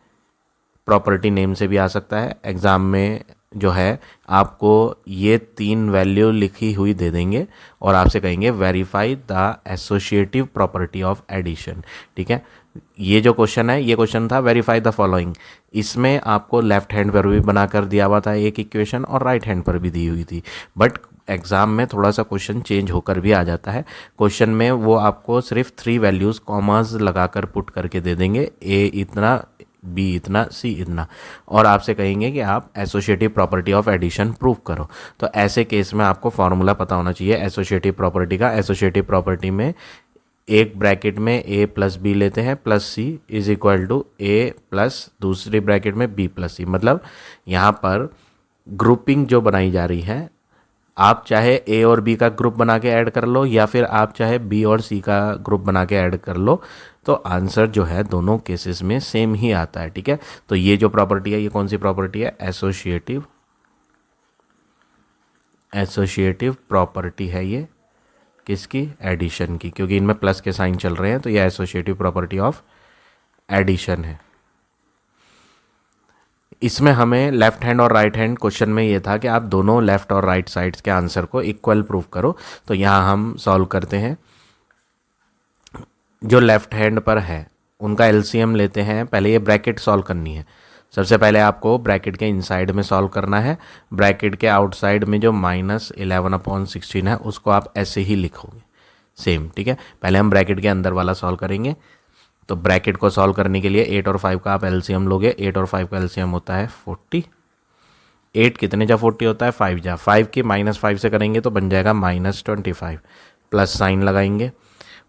प्रॉपर्टी नेम से भी आ सकता है। एग्ज़ाम में जो है आपको ये 3 वैल्यू लिखी हुई दे देंगे और आपसे कहेंगे verify the associative property of addition. ठीक है, ये जो क्वेश्चन है, ये क्वेश्चन था वेरीफाई द फॉलोइंग। इसमें आपको लेफ्ट हैंड पर भी बनाकर दिया हुआ था एक इक्वेशन और राइट हैंड पर भी दी हुई थी, बट एग्ज़ाम में थोड़ा सा क्वेश्चन चेंज होकर भी आ जाता है। क्वेश्चन में वो आपको सिर्फ 3 वैल्यूज़ कॉमास लगाकर पुट करके दे देंगे, ए इतना, बी इतना, सी इतना, और आपसे कहेंगे कि आप associative property of addition prove करो। तो ऐसे केस में आपको फॉर्मूला पता होना चाहिए एसोसिएटिव प्रॉपर्टी का। एसोसिएटिव प्रॉपर्टी में एक ब्रैकेट में a प्लस बी लेते हैं plus C is equal to A plus दूसरी ब्रैकेट में b प्लस सी। मतलब यहाँ पर ग्रुपिंग जो बनाई जा रही है, आप चाहे a और b का ग्रुप बना के ऐड कर लो या फिर आप चाहे b और c का ग्रुप बना के ऐड कर लो, तो आंसर जो है दोनों केसेस में सेम ही आता है। ठीक है, तो ये जो प्रॉपर्टी है, ये कौन सी प्रॉपर्टी है, एसोसिएटिव प्रॉपर्टी है ये, किसकी, एडिशन की, क्योंकि इनमें प्लस के साइन चल रहे हैं, तो ये एसोसिएटिव प्रॉपर्टी ऑफ एडिशन है। इसमें हमें लेफ्ट हैंड और राइट हैंड, क्वेश्चन में ये था कि आप दोनों लेफ्ट और राइट साइड्स के आंसर को इक्वल प्रूव करो। तो यहाँ हम सॉल्व करते हैं। जो लेफ्ट हैंड पर है उनका एलसीएम लेते हैं। पहले ये ब्रैकेट सॉल्व करनी है, सबसे पहले आपको ब्रैकेट के इनसाइड में सॉल्व करना है, ब्रैकेट के आउटसाइड में जो -11/16 है उसको आप ऐसे ही लिखोगे सेम, ठीक है। पहले हम ब्रैकेट के अंदर वाला सॉल्व करेंगे। तो ब्रैकेट को सॉल्व करने के लिए 8 और 5 का आप एलसीएम लोगे, 8 और 5 का एलसीएम होता है 40। 8 कितने जा 40 होता है 5 जा, 5 की -5 से करेंगे तो बन जाएगा -25, प्लस साइन लगाएंगे।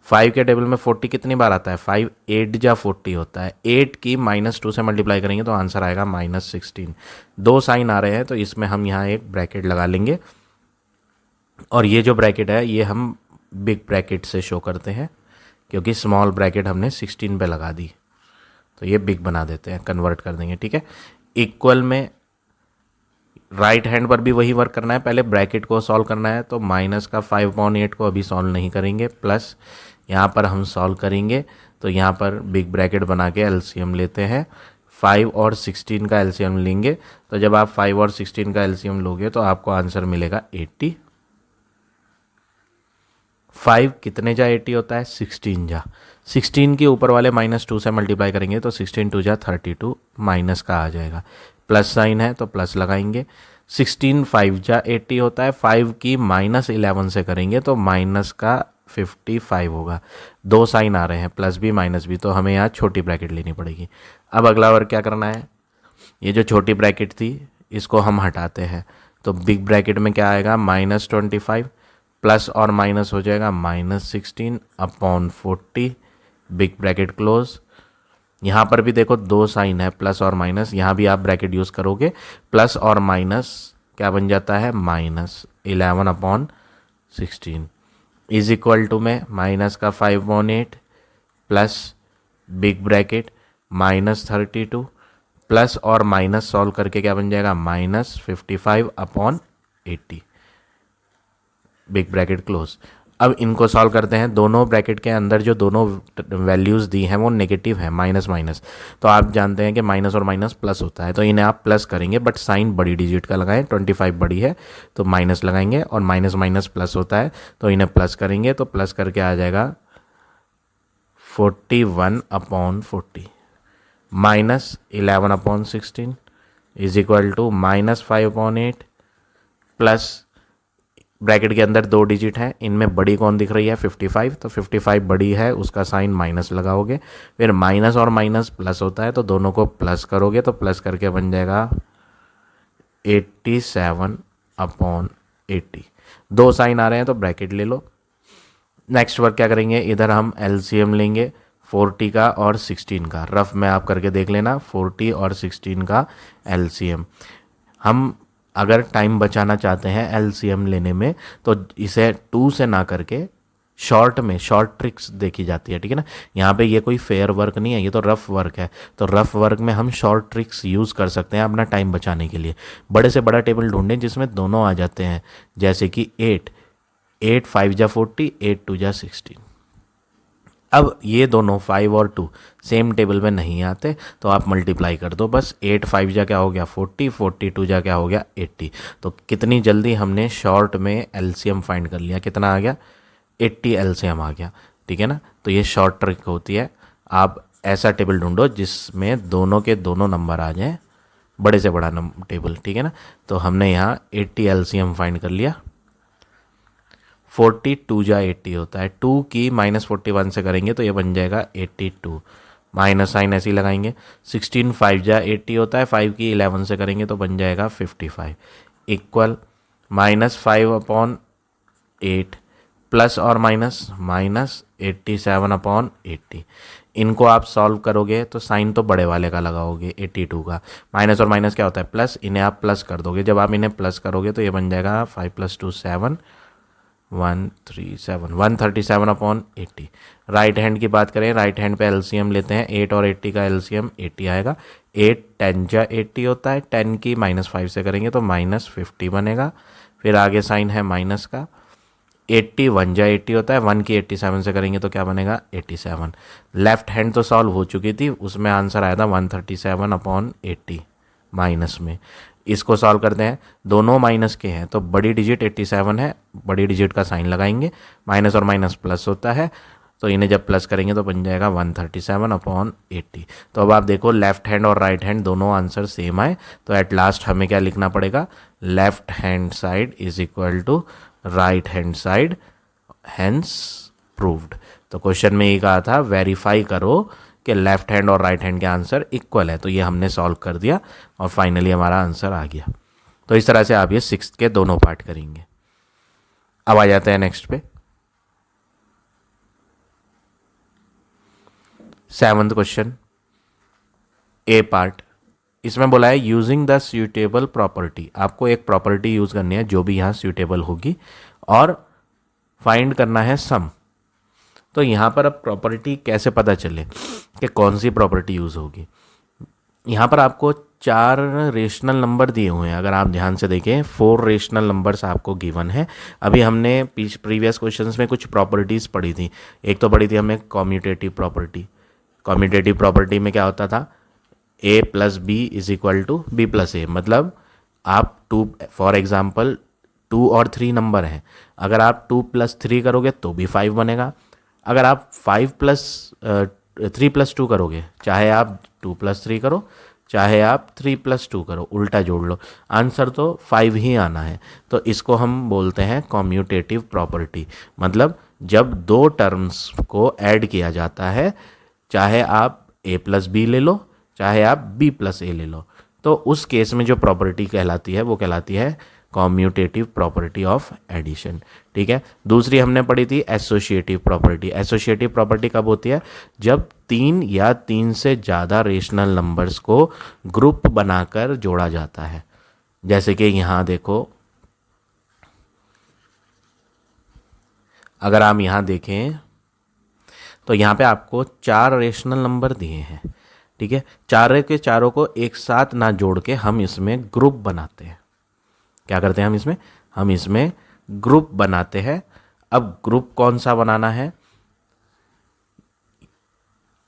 5 के टेबल में 40 कितनी बार आता है 5, 8 जा 40 होता है, 8 की -2 से मल्टीप्लाई करेंगे तो आंसर आएगा -16। दो साइन आ रहे हैं तो इसमें हम यहाँ एक ब्रैकेट लगा लेंगे, और ये जो ब्रैकेट है ये हम बिग ब्रैकेट से शो करते हैं क्योंकि स्मॉल ब्रैकेट हमने 16 पे लगा दी, तो ये बिग बना देते हैं, कन्वर्ट कर देंगे, ठीक है। इक्वल में राइट हैंड पर भी वही वर्क करना है, पहले ब्रैकेट को सॉल्व करना है, तो माइनस का 5/8 को अभी सॉल्व नहीं करेंगे, प्लस यहाँ पर हम सॉल्व करेंगे। तो यहाँ पर बिग ब्रैकेट बना के एलसीएम लेते हैं, 5 और 16 का एलसीएम लेंगे। तो जब आप 5 और 16 का एलसीएम लोगे तो आपको आंसर मिलेगा 80। 5 कितने जा 80 होता है 16 जा, 16 के ऊपर वाले -2 से मल्टीप्लाई करेंगे तो 16 2 जा 32, माइनस का आ जाएगा, प्लस साइन है तो प्लस लगाएंगे। 16 5 जा 80 होता है, 5 की -11 से करेंगे तो माइनस का 55 होगा। दो साइन आ रहे हैं प्लस भी माइनस भी, तो हमें यहाँ छोटी ब्रैकेट लेनी पड़ेगी। अब अगला वर्क क्या करना है, ये जो छोटी ब्रैकेट थी इसको हम हटाते हैं, तो बिग ब्रैकेट में क्या आएगा -25, प्लस और माइनस हो जाएगा -16/40, बिग ब्रैकेट क्लोज। यहाँ पर भी देखो दो साइन है प्लस और माइनस, यहाँ भी आप ब्रैकेट यूज़ करोगे, प्लस और माइनस क्या बन जाता है -11/16 इज इक्वल टू में माइनस का 5/8 प्लस बिग ब्रैकेट -32 प्लस और माइनस सॉल्व करके क्या बन जाएगा -55/80, बिग ब्रैकेट क्लोज। अब इनको सॉल्व करते हैं, दोनों ब्रैकेट के अंदर जो दोनों वैल्यूज़ दी हैं वो नेगेटिव है, माइनस माइनस, तो आप जानते हैं कि माइनस और माइनस प्लस होता है, तो इन्हें आप प्लस करेंगे, बट साइन बड़ी डिजिट का लगाएं, 25 बड़ी है तो माइनस लगाएंगे, और माइनस माइनस प्लस होता है तो इन्हें प्लस करेंगे, तो प्लस करके आ जाएगा 41/40 -11/16 is equal to -5/8 plus bracket के अंदर दो डिजिट है, इनमें बड़ी कौन दिख रही है 55, तो 55 बड़ी है उसका साइन माइनस लगाओगे, फिर माइनस और माइनस प्लस होता है तो दोनों को प्लस करोगे तो प्लस करके बन जाएगा 87/80। दो साइन आ रहे हैं तो ब्रैकेट ले लो। नेक्स्ट वर्क क्या करेंगे, इधर हम एलसीएम लेंगे 40 का और 16 का, रफ में आप करके देख लेना 40 और 16 का एलसीएम। हम अगर टाइम बचाना चाहते हैं एलसीएम लेने में तो इसे 2 से ना करके शॉर्ट में, शॉर्ट ट्रिक्स देखी जाती है, ठीक है ना। यहाँ पे ये कोई फेयर वर्क नहीं है, ये तो रफ वर्क है, तो रफ वर्क में हम शॉर्ट ट्रिक्स यूज़ कर सकते हैं अपना टाइम बचाने के लिए। बड़े से बड़ा टेबल ढूंढें जिसमें दोनों आ जाते हैं, जैसे कि 8 5 जा 40, 8 2 जा 16। अब ये दोनों 5 और 2 सेम टेबल में नहीं आते तो आप मल्टीप्लाई कर दो बस, 8 5 जा क्या हो गया 40, 42 जा क्या हो गया 80। तो कितनी जल्दी हमने शॉर्ट में एलसीएम फाइंड कर लिया, कितना आ गया 80 एलसीएम आ गया, ठीक है ना। तो ये शॉर्ट ट्रिक होती है, आप ऐसा टेबल ढूंढो जिसमें दोनों के दोनों नंबर आ जाएं, बड़े से बड़ा टेबल, ठीक है ना। तो हमने यहाँ 80 एलसीएम फाइंड कर लिया। 42 जा 80 होता है, 2 की -41 से करेंगे तो ये बन जाएगा 82, माइनस साइन ऐसे ही लगाएंगे। 16 5 जा 80 होता है, 5 की 11 से करेंगे तो बन जाएगा 55, इक्वल -5/8 प्लस और माइनस -87/80। इनको आप सॉल्व करोगे तो साइन तो बड़े वाले का लगाओगे 82 का, माइनस और माइनस क्या होता है प्लस, इन्हें आप प्लस कर दोगे। जब आप इन्हें प्लस करोगे तो ये बन जाएगा 5 + 2 7 137/80। राइट हैंड की बात करें, राइट हैंड पे एलसीएम लेते हैं, 8 और 80 का एलसीएम 80 आएगा। 8 10 जा 80 होता है, 10 की -5 से करेंगे तो -50 बनेगा, फिर आगे साइन है माइनस का। 81 जा 80 होता है, 1 की 87 से करेंगे तो क्या बनेगा 87। लेफ्ट हैंड तो सॉल्व हो चुकी थी, उसमें आंसर आया था 137/80 माइनस में। इसको सॉल्व करते हैं, दोनों माइनस के हैं तो बड़ी डिजिट 87 है, बड़ी डिजिट का साइन लगाएंगे, माइनस और माइनस प्लस होता है, तो इन्हें जब प्लस करेंगे तो बन जाएगा 137/80। तो अब आप देखो लेफ्ट हैंड और राइट हैंड दोनों आंसर सेम आए, तो एट लास्ट हमें क्या लिखना पड़ेगा, left hand side is equal to right hand side, hence proved. तो क्वेश्चन में ये कहा था वेरीफाई करो कि लेफ्ट हैंड और राइट हैंड के आंसर इक्वल है, तो ये हमने सॉल्व कर दिया और फाइनली हमारा आंसर आ गया। तो इस तरह से आप ये 6th के दोनों पार्ट करेंगे। अब आ जाते हैं नेक्स्ट पे, 7th क्वेश्चन, ए पार्ट। इसमें बोला है यूजिंग द सूटेबल प्रॉपर्टी, आपको एक प्रॉपर्टी यूज करनी है जो भी यहाँ सूटेबल होगी और फाइंड करना है सम। तो यहाँ पर अब प्रॉपर्टी कैसे पता चले कि कौन सी प्रॉपर्टी यूज होगी। यहाँ पर आपको 4 रेशनल नंबर दिए हुए हैं, अगर आप ध्यान से देखें 4 रेशनल नंबर्स आपको गिवन है। अभी हमने प्रीवियस क्वेश्चंस में कुछ प्रॉपर्टीज़ पढ़ी थी, एक तो पढ़ी थी हमने कॉम्यूटेटिव प्रॉपर्टी। कॉम्यूटेटिव प्रॉपर्टी में क्या होता था, a plus B is equal to B plus A, मतलब आप 2 फॉर एग्जाम्पल 2 और 3 नंबर हैं, अगर आप 2 + 3 करोगे तो भी 5 बनेगा, अगर आप 3 + 2 करोगे, चाहे आप 2 + 3 करो चाहे आप 3 + 2 करो, उल्टा जोड़ लो, आंसर तो 5 ही आना है। तो इसको हम बोलते हैं कॉम्यूटेटिव प्रॉपर्टी, मतलब जब 2 टर्म्स को ऐड किया जाता है, चाहे आप a + b ले लो चाहे आप b + a ले लो, तो उस केस में जो प्रॉपर्टी कहलाती है वो कहलाती है कॉम्यूटेटिव प्रॉपर्टी ऑफ एडिशन। ठीक है, दूसरी हमने पढ़ी थी एसोसिएटिव प्रॉपर्टी। एसोसिएटिव प्रॉपर्टी कब होती है, जब 3 या 3 से ज़्यादा रेशनल नंबर्स को ग्रुप बनाकर जोड़ा जाता है। जैसे कि यहाँ देखो, अगर हम यहाँ देखें तो यहाँ पे आपको 4 रेशनल नंबर दिए हैं। ठीक है, चारों के चारों को एक साथ ना जोड़ के हम इसमें ग्रुप बनाते हैं। क्या करते हैं हम इसमें ग्रुप बनाते हैं। अब ग्रुप कौन सा बनाना है,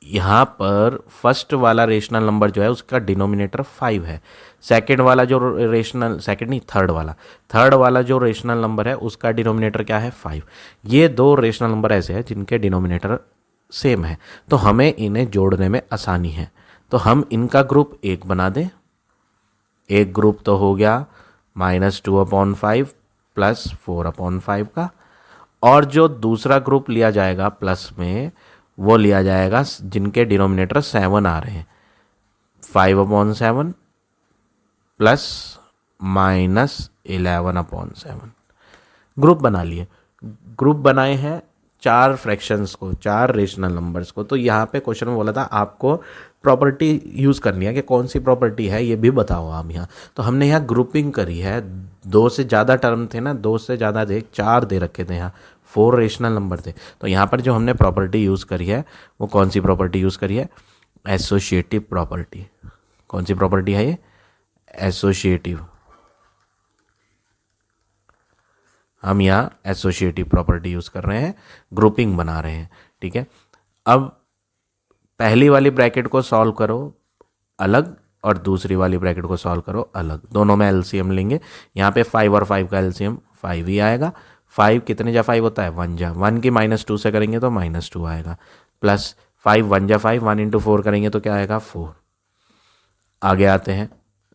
यहाँ पर फर्स्ट वाला रेशनल नंबर जो है उसका डिनोमिनेटर 5 है, सेकंड वाला जो रेशनल, सेकंड नहीं थर्ड वाला जो रेशनल नंबर है उसका डिनोमिनेटर क्या है 5। ये 2 रेशनल नंबर ऐसे हैं जिनके डिनोमिनेटर सेम है, तो हमें इन्हें जोड़ने में आसानी है, तो हम इनका ग्रुप 1 बना दें। एक ग्रुप तो हो गया -2/5 + 4/5 का, और जो दूसरा ग्रुप लिया जाएगा प्लस में वो लिया जाएगा जिनके डिनोमिनेटर 7 आ रहे हैं, 5/7 + -11/7। ग्रुप बना लिए, ग्रुप बनाए हैं 4 फ्रैक्शंस को, 4 रेशनल नंबर्स को। तो यहाँ पे क्वेश्चन में बोला था आपको प्रॉपर्टी यूज़ करनी है कि कौन सी प्रॉपर्टी है ये भी बताओ आप यहाँ। तो हमने यहाँ ग्रुपिंग करी है, 2 से ज़्यादा टर्म थे ना, 2 से ज़्यादा थे, 4 दे रखे थे, यहाँ 4 रेशनल नंबर थे। तो यहाँ पर जो हमने प्रॉपर्टी यूज़ करी है वो कौन सी प्रॉपर्टी यूज़ करी है, एसोसिएटिव प्रॉपर्टी। कौन सी प्रॉपर्टी है ये, एसोसिएटिव। हम यहाँ एसोसिएटिव प्रॉपर्टी यूज़ कर रहे हैं, ग्रुपिंग बना रहे हैं। ठीक है, अब पहली वाली ब्रैकेट को सॉल्व करो अलग और दूसरी वाली ब्रैकेट को सॉल्व करो अलग, दोनों में एलसीएम लेंगे। यहाँ पे 5 और 5 का एलसीएम 5 ही आएगा। 5 कितने जा 5 होता है, 1 जा, 1 की -2 से करेंगे तो -2 आएगा, प्लस 5 1 जा 5, 1 × 4 करेंगे तो क्या आएगा 4। आगे आते हैं,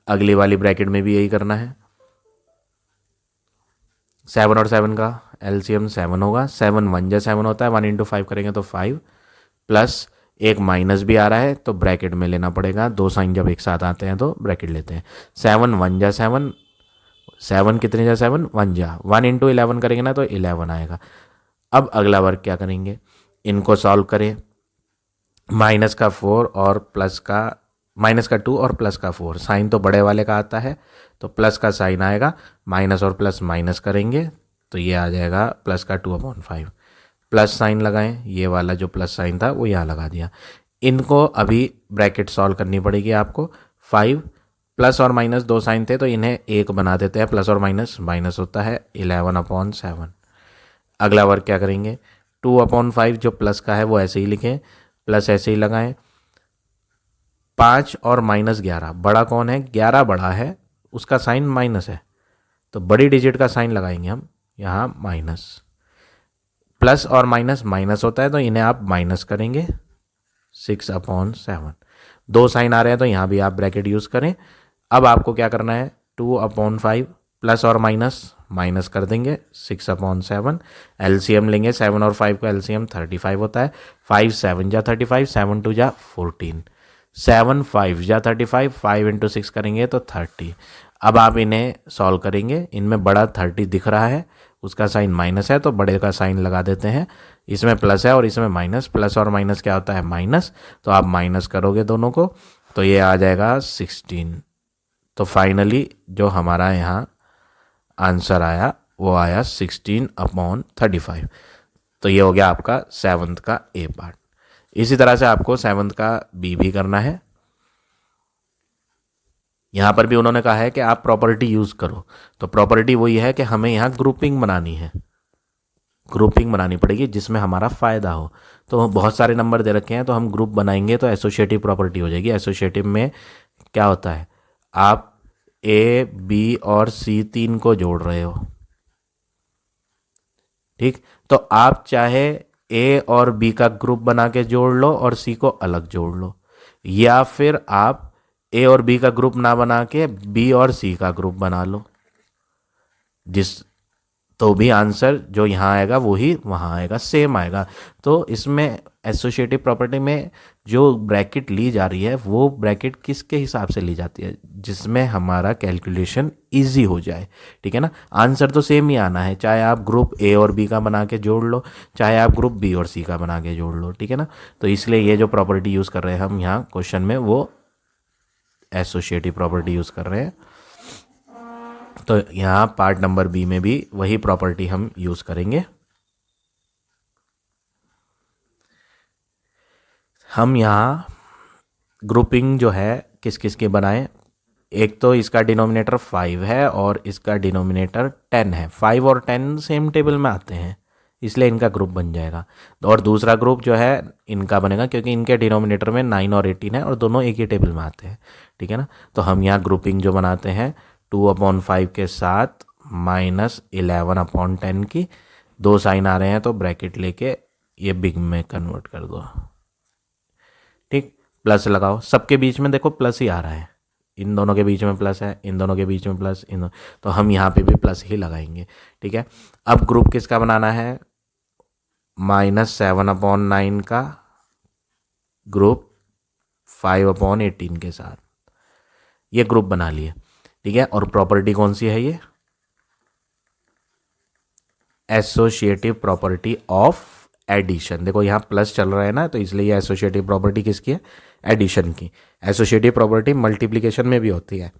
अगली वाली ब्रैकेट में भी यही करना है। 7 और 7 का एलसीएम 7 होगा, 7 1 जा 7 होता है, 1 × 5 करेंगे तो 5, प्लस एक माइनस भी आ रहा है तो ब्रैकेट में लेना पड़ेगा, 2 साइन जब एक साथ आते हैं तो ब्रैकेट लेते हैं। 7 1 जा 7, 7 कितने जा 7, 1 जा, 1 × 11 करेंगे ना तो 11 आएगा। अब अगला वर्क क्या करेंगे, इनको सॉल्व करें, -4 और -2 और +4, साइन तो बड़े वाले का आता है तो प्लस का साइन आएगा, माइनस और प्लस माइनस करेंगे तो ये आ जाएगा +2/5, प्लस साइन लगाएं, ये वाला जो प्लस साइन था वो यहाँ लगा दिया। इनको अभी ब्रैकेट सॉल्व करनी पड़ेगी आपको। 5 प्लस और माइनस 2 साइन थे तो इन्हें 1 बना देते हैं, प्लस और माइनस होता है 11/7। अगला वर्क क्या करेंगे, 2/5 जो प्लस का है वो ऐसे ही लिखें, प्लस ऐसे ही लगाएं। 5 और -11, बड़ा कौन है, 11 बड़ा है, उसका साइन माइनस है तो बड़ी डिजिट का साइन लगाएंगे हम यहाँ माइनस। प्लस और माइनस माइनस होता है तो इन्हें आप माइनस करेंगे 6/7। दो साइन आ रहे हैं तो यहाँ भी आप ब्रैकेट यूज़ करें। अब आपको क्या करना है 2/5 प्लस और माइनस माइनस कर देंगे 6/7। एलसीएम लेंगे 7 और 5 का एलसीएम 35 होता है। 5 7 जा 35, 7 2 जा 14, 7 5 जा 35, 5 इंटू 6 करेंगे तो 30। अब आप इन्हें सॉल्व करेंगे, इनमें बड़ा 30 दिख रहा है, उसका साइन माइनस है तो बड़े का साइन लगा देते हैं। इसमें प्लस है और इसमें माइनस, प्लस और माइनस क्या होता है माइनस, तो आप माइनस करोगे दोनों को तो ये आ जाएगा 16। तो फाइनली जो हमारा यहाँ आंसर आया वो आया 16/35। तो ये हो गया आपका 7th का ए पार्ट। इसी तरह से आपको 7th का बी भी करना है। यहाँ पर भी उन्होंने कहा है कि आप प्रॉपर्टी यूज़ करो, तो प्रॉपर्टी वही है कि हमें यहाँ ग्रुपिंग बनानी है, ग्रुपिंग बनानी पड़ेगी जिसमें हमारा फ़ायदा हो। तो बहुत सारे नंबर दे रखे हैं तो हम ग्रुप बनाएंगे तो एसोसिएटिव प्रॉपर्टी हो जाएगी। एसोसिएटिव में क्या होता है, आप ए बी और सी तीन को जोड़ रहे हो, ठीक, तो आप चाहे ए और बी का ग्रुप बना के जोड़ लो और सी को अलग जोड़ लो, या फिर आप ए और बी का ग्रुप ना बना के बी और सी का ग्रुप बना लो, जिस तो भी आंसर जो यहाँ आएगा वही वहाँ आएगा, सेम आएगा। तो इसमें एसोसिएटिव प्रॉपर्टी में जो ब्रैकेट ली जा रही है वो ब्रैकेट किसके हिसाब से ली जाती है, जिसमें हमारा कैलकुलेशन इजी हो जाए, ठीक है ना। आंसर तो सेम ही आना है, चाहे आप ग्रुप ए और बी का बना के जोड़ लो, चाहे आप ग्रुप बी और सी का बना के जोड़ लो, ठीक है ना। तो इसलिए ये जो प्रॉपर्टी यूज़ कर रहे हैं हम यहाँ क्वेश्चन में वो एसोसिएटिव प्रॉपर्टी यूज़ कर रहे हैं। तो यहाँ पार्ट नंबर बी में भी वही प्रॉपर्टी हम यूज़ करेंगे। हम यहाँ ग्रुपिंग जो है किस किस के बनाएं, एक तो इसका डिनोमिनेटर 5 है और इसका डिनोमिनेटर 10 है। 5 और 10 सेम टेबल में आते हैं इसलिए इनका ग्रुप बन जाएगा। और दूसरा ग्रुप जो है इनका बनेगा क्योंकि इनके डिनोमिनेटर में 9 और 18 है और दोनों एक ही टेबल में आते हैं, ठीक है ना। तो हम यहाँ ग्रुपिंग जो बनाते हैं 2/5 के साथ -11/10 की, दो साइन आ रहे हैं तो ब्रैकेट लेके ये बिग में कन्वर्ट कर दो, ठीक, प्लस लगाओ, सबके बीच में देखो प्लस ही आ रहा है, इन दोनों के बीच में प्लस है, इन दोनों के बीच में प्लस, तो हम यहाँ पे भी प्लस ही लगाएंगे, ठीक है। अब ग्रुप किसका बनाना है, -7/9 का ग्रुप 5/18 के साथ, ये ग्रुप बना लिए, ठीक है। और प्रॉपर्टी कौन सी है, ये एसोसिएटिव प्रॉपर्टी ऑफ एडिशन। देखो यहाँ प्लस चल रहा है ना, तो इसलिए ये एसोसिएटिव प्रॉपर्टी किसकी है, एडिशन की। एसोसिएटिव प्रॉपर्टी मल्टीप्लिकेशन में भी होती है,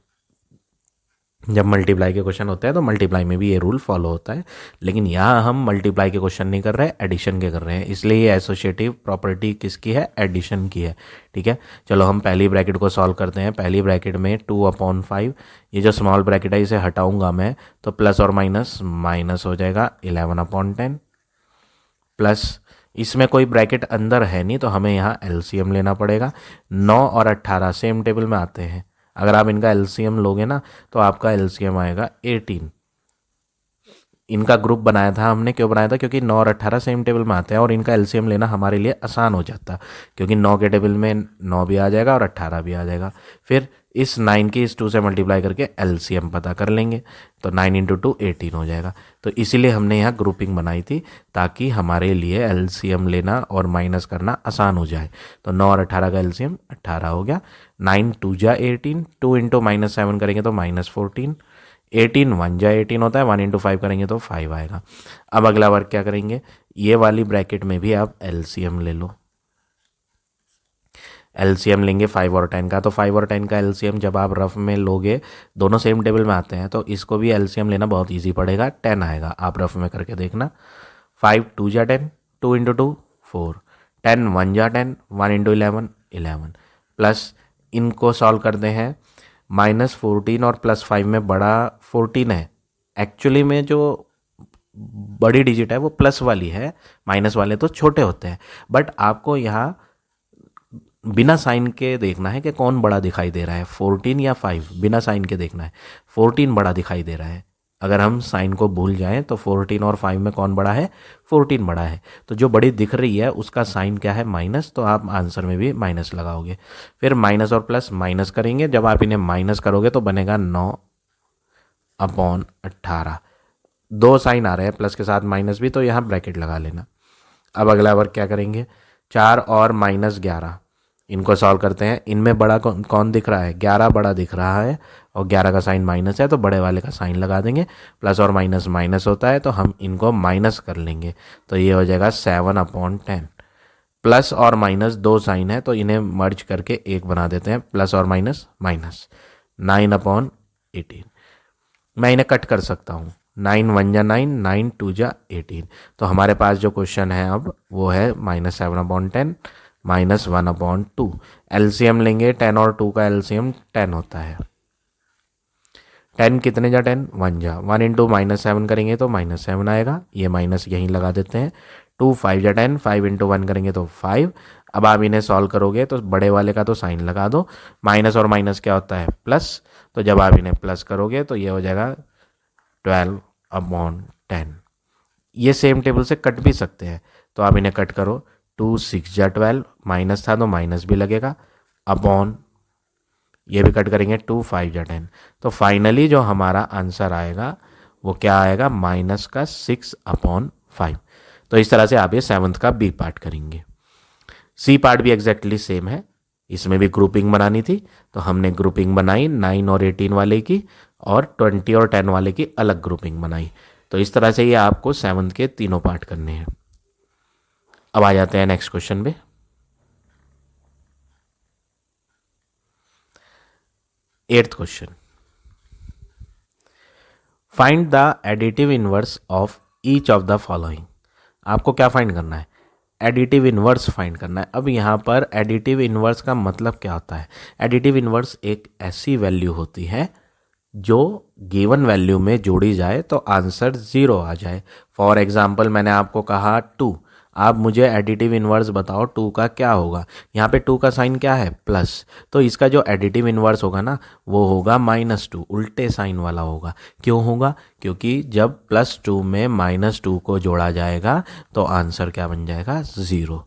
जब मल्टीप्लाई के क्वेश्चन होते हैं तो मल्टीप्लाई में भी ये रूल फॉलो होता है, लेकिन यहाँ हम मल्टीप्लाई के क्वेश्चन नहीं कर रहे हैं, एडिशन के कर रहे हैं, इसलिए ये एसोसिएटिव प्रॉपर्टी किसकी है, एडिशन की है, ठीक है। चलो हम पहली ब्रैकेट को सॉल्व करते हैं। पहली ब्रैकेट में 2/5, ये जो स्मॉल ब्रैकेट है इसे हटाऊंगा मैं, तो प्लस और माइनस माइनस हो जाएगा 11/10, प्लस इसमें कोई ब्रैकेट अंदर है नहीं तो हमें यहाँ एलसीएम लेना पड़ेगा। 9 और 18 सेम टेबल में आते हैं, अगर आप इनका एलसीएम लोगे ना तो आपका एलसीएम आएगा 18। इनका ग्रुप बनाया था हमने, क्यों बनाया था, क्योंकि 9 और 18 सेम टेबल में आते हैं और इनका एलसीएम लेना हमारे लिए आसान हो जाता, क्योंकि 9 के टेबल में 9 भी आ जाएगा और 18 भी आ जाएगा। फिर इस 9 की इस 2 से मल्टीप्लाई करके एलसीएम पता कर लेंगे, तो 9 × 2 18 हो जाएगा। तो इसीलिए हमने यहाँ ग्रुपिंग बनाई थी ताकि हमारे लिए एलसीएम लेना और माइनस करना आसान हो जाए। तो 9 और 18 का एलसीएम 18 हो गया, 9 2 जा 18, 2 × -7 करेंगे तो -14, 18 1 जा 18 होता है, 1 × 5 करेंगे तो 5 आएगा। अब अगला वर्क क्या करेंगे, ये वाली ब्रैकेट में भी आप एलसीएम ले लो। एलसीएम लेंगे 5 और 10 का, तो 5 और 10 का एलसीएम जब आप रफ में लोगे, दोनों सेम टेबल में आते हैं, तो इसको भी एलसीएम लेना बहुत इजी पड़ेगा, 10 आएगा। आप रफ में करके देखना, 5 2 जा 10, 2 × 2 4, 10 1 जा 10, 1 × 11 11, प्लस इनको सॉल्व करते हैं, -14 और +5 में बड़ा 14 है। एक्चुअली में जो बड़ी डिजिट है वो प्लस वाली है, माइनस वाले तो छोटे होते हैं, बट आपको यहाँ बिना साइन के देखना है कि कौन बड़ा दिखाई दे रहा है, 14 या 5, बिना साइन के देखना है। 14 बड़ा दिखाई दे रहा है, अगर हम साइन को भूल जाएं तो 14 और 5 में कौन बड़ा है, 14 बड़ा है। तो जो बड़ी दिख रही है उसका साइन क्या है, माइनस, तो आप आंसर में भी माइनस लगाओगे। फिर माइनस और प्लस माइनस करेंगे, जब आप इन्हें माइनस करोगे तो बनेगा 9/18। दो साइन आ रहे हैं प्लस के साथ माइनस भी, तो यहाँ ब्रैकेट लगा लेना। अब अगला वर्क क्या करेंगे, 4 और -11 इनको सॉल्व करते हैं। इनमें बड़ा कौन दिख रहा है, 11 बड़ा दिख रहा है और 11 का साइन माइनस है, तो बड़े वाले का साइन लगा देंगे। प्लस और माइनस माइनस होता है, तो हम इनको माइनस कर लेंगे, तो ये हो जाएगा 7/10। प्लस और माइनस दो साइन है, तो इन्हें मर्ज करके एक बना देते हैं, प्लस और माइनस माइनस, 9/18। मैं इन्हें कट कर सकता हूँ, 9 1 जा 9, 9 2 जा 18। तो हमारे पास जो क्वेश्चन है अब वो है -7/10 -1/2। एलसीएम लेंगे, 10 और 2 का एलसीएम 10 होता है। 10 कितने जा 10, 1 जा, 1 इंटू -7 करेंगे तो -7 आएगा, ये माइनस यहीं लगा देते हैं। 2 5 जा 10, 5 इंटू 1 करेंगे तो 5। अब आप इन्हें सॉल्व करोगे तो बड़े वाले का तो साइन लगा दो, माइनस और माइनस क्या होता है, प्लस, तो जब आप इन्हें प्लस करोगे तो ये हो जाएगा 12/10। ये सेम टेबल से कट भी सकते हैं, तो आप इन्हें कट करो, 2 6 जा 12, माइनस था तो माइनस भी लगेगा, अपॉन ये भी कट करेंगे, 2 5 जा 10। तो फाइनली जो हमारा आंसर आएगा वो क्या आएगा, -6/5। तो इस तरह से आप ये 7th का बी पार्ट करेंगे। सी पार्ट भी एग्जैक्टली सेम है, इसमें भी ग्रुपिंग बनानी थी, तो हमने ग्रुपिंग बनाई 9 और 18 वाले की, और 20 और 10 वाले की अलग ग्रुपिंग बनाई। तो इस तरह से ये आपको 7th के तीनों पार्ट करने हैं। अब आ जाते हैं नेक्स्ट क्वेश्चन पे। 8th question, find the additive inverse of each of the following. आपको क्या फाइंड करना है, एडिटिव इनवर्स फाइंड करना है। अब यहाँ पर एडिटिव इनवर्स का मतलब क्या होता है, एडिटिव इनवर्स एक ऐसी वैल्यू होती है जो गिवन वैल्यू में जोड़ी जाए तो आंसर 0 आ जाए। फॉर एग्जाम्पल मैंने आपको कहा 2, आप मुझे एडिटिव इनवर्स बताओ 2 का क्या होगा। यहाँ पे 2 का साइन क्या है, प्लस, तो इसका जो एडिटिव इनवर्स होगा ना वो होगा -2, उल्टे साइन वाला होगा। क्यों होगा, क्योंकि जब +2 में -2 को जोड़ा जाएगा तो आंसर क्या बन जाएगा, 0।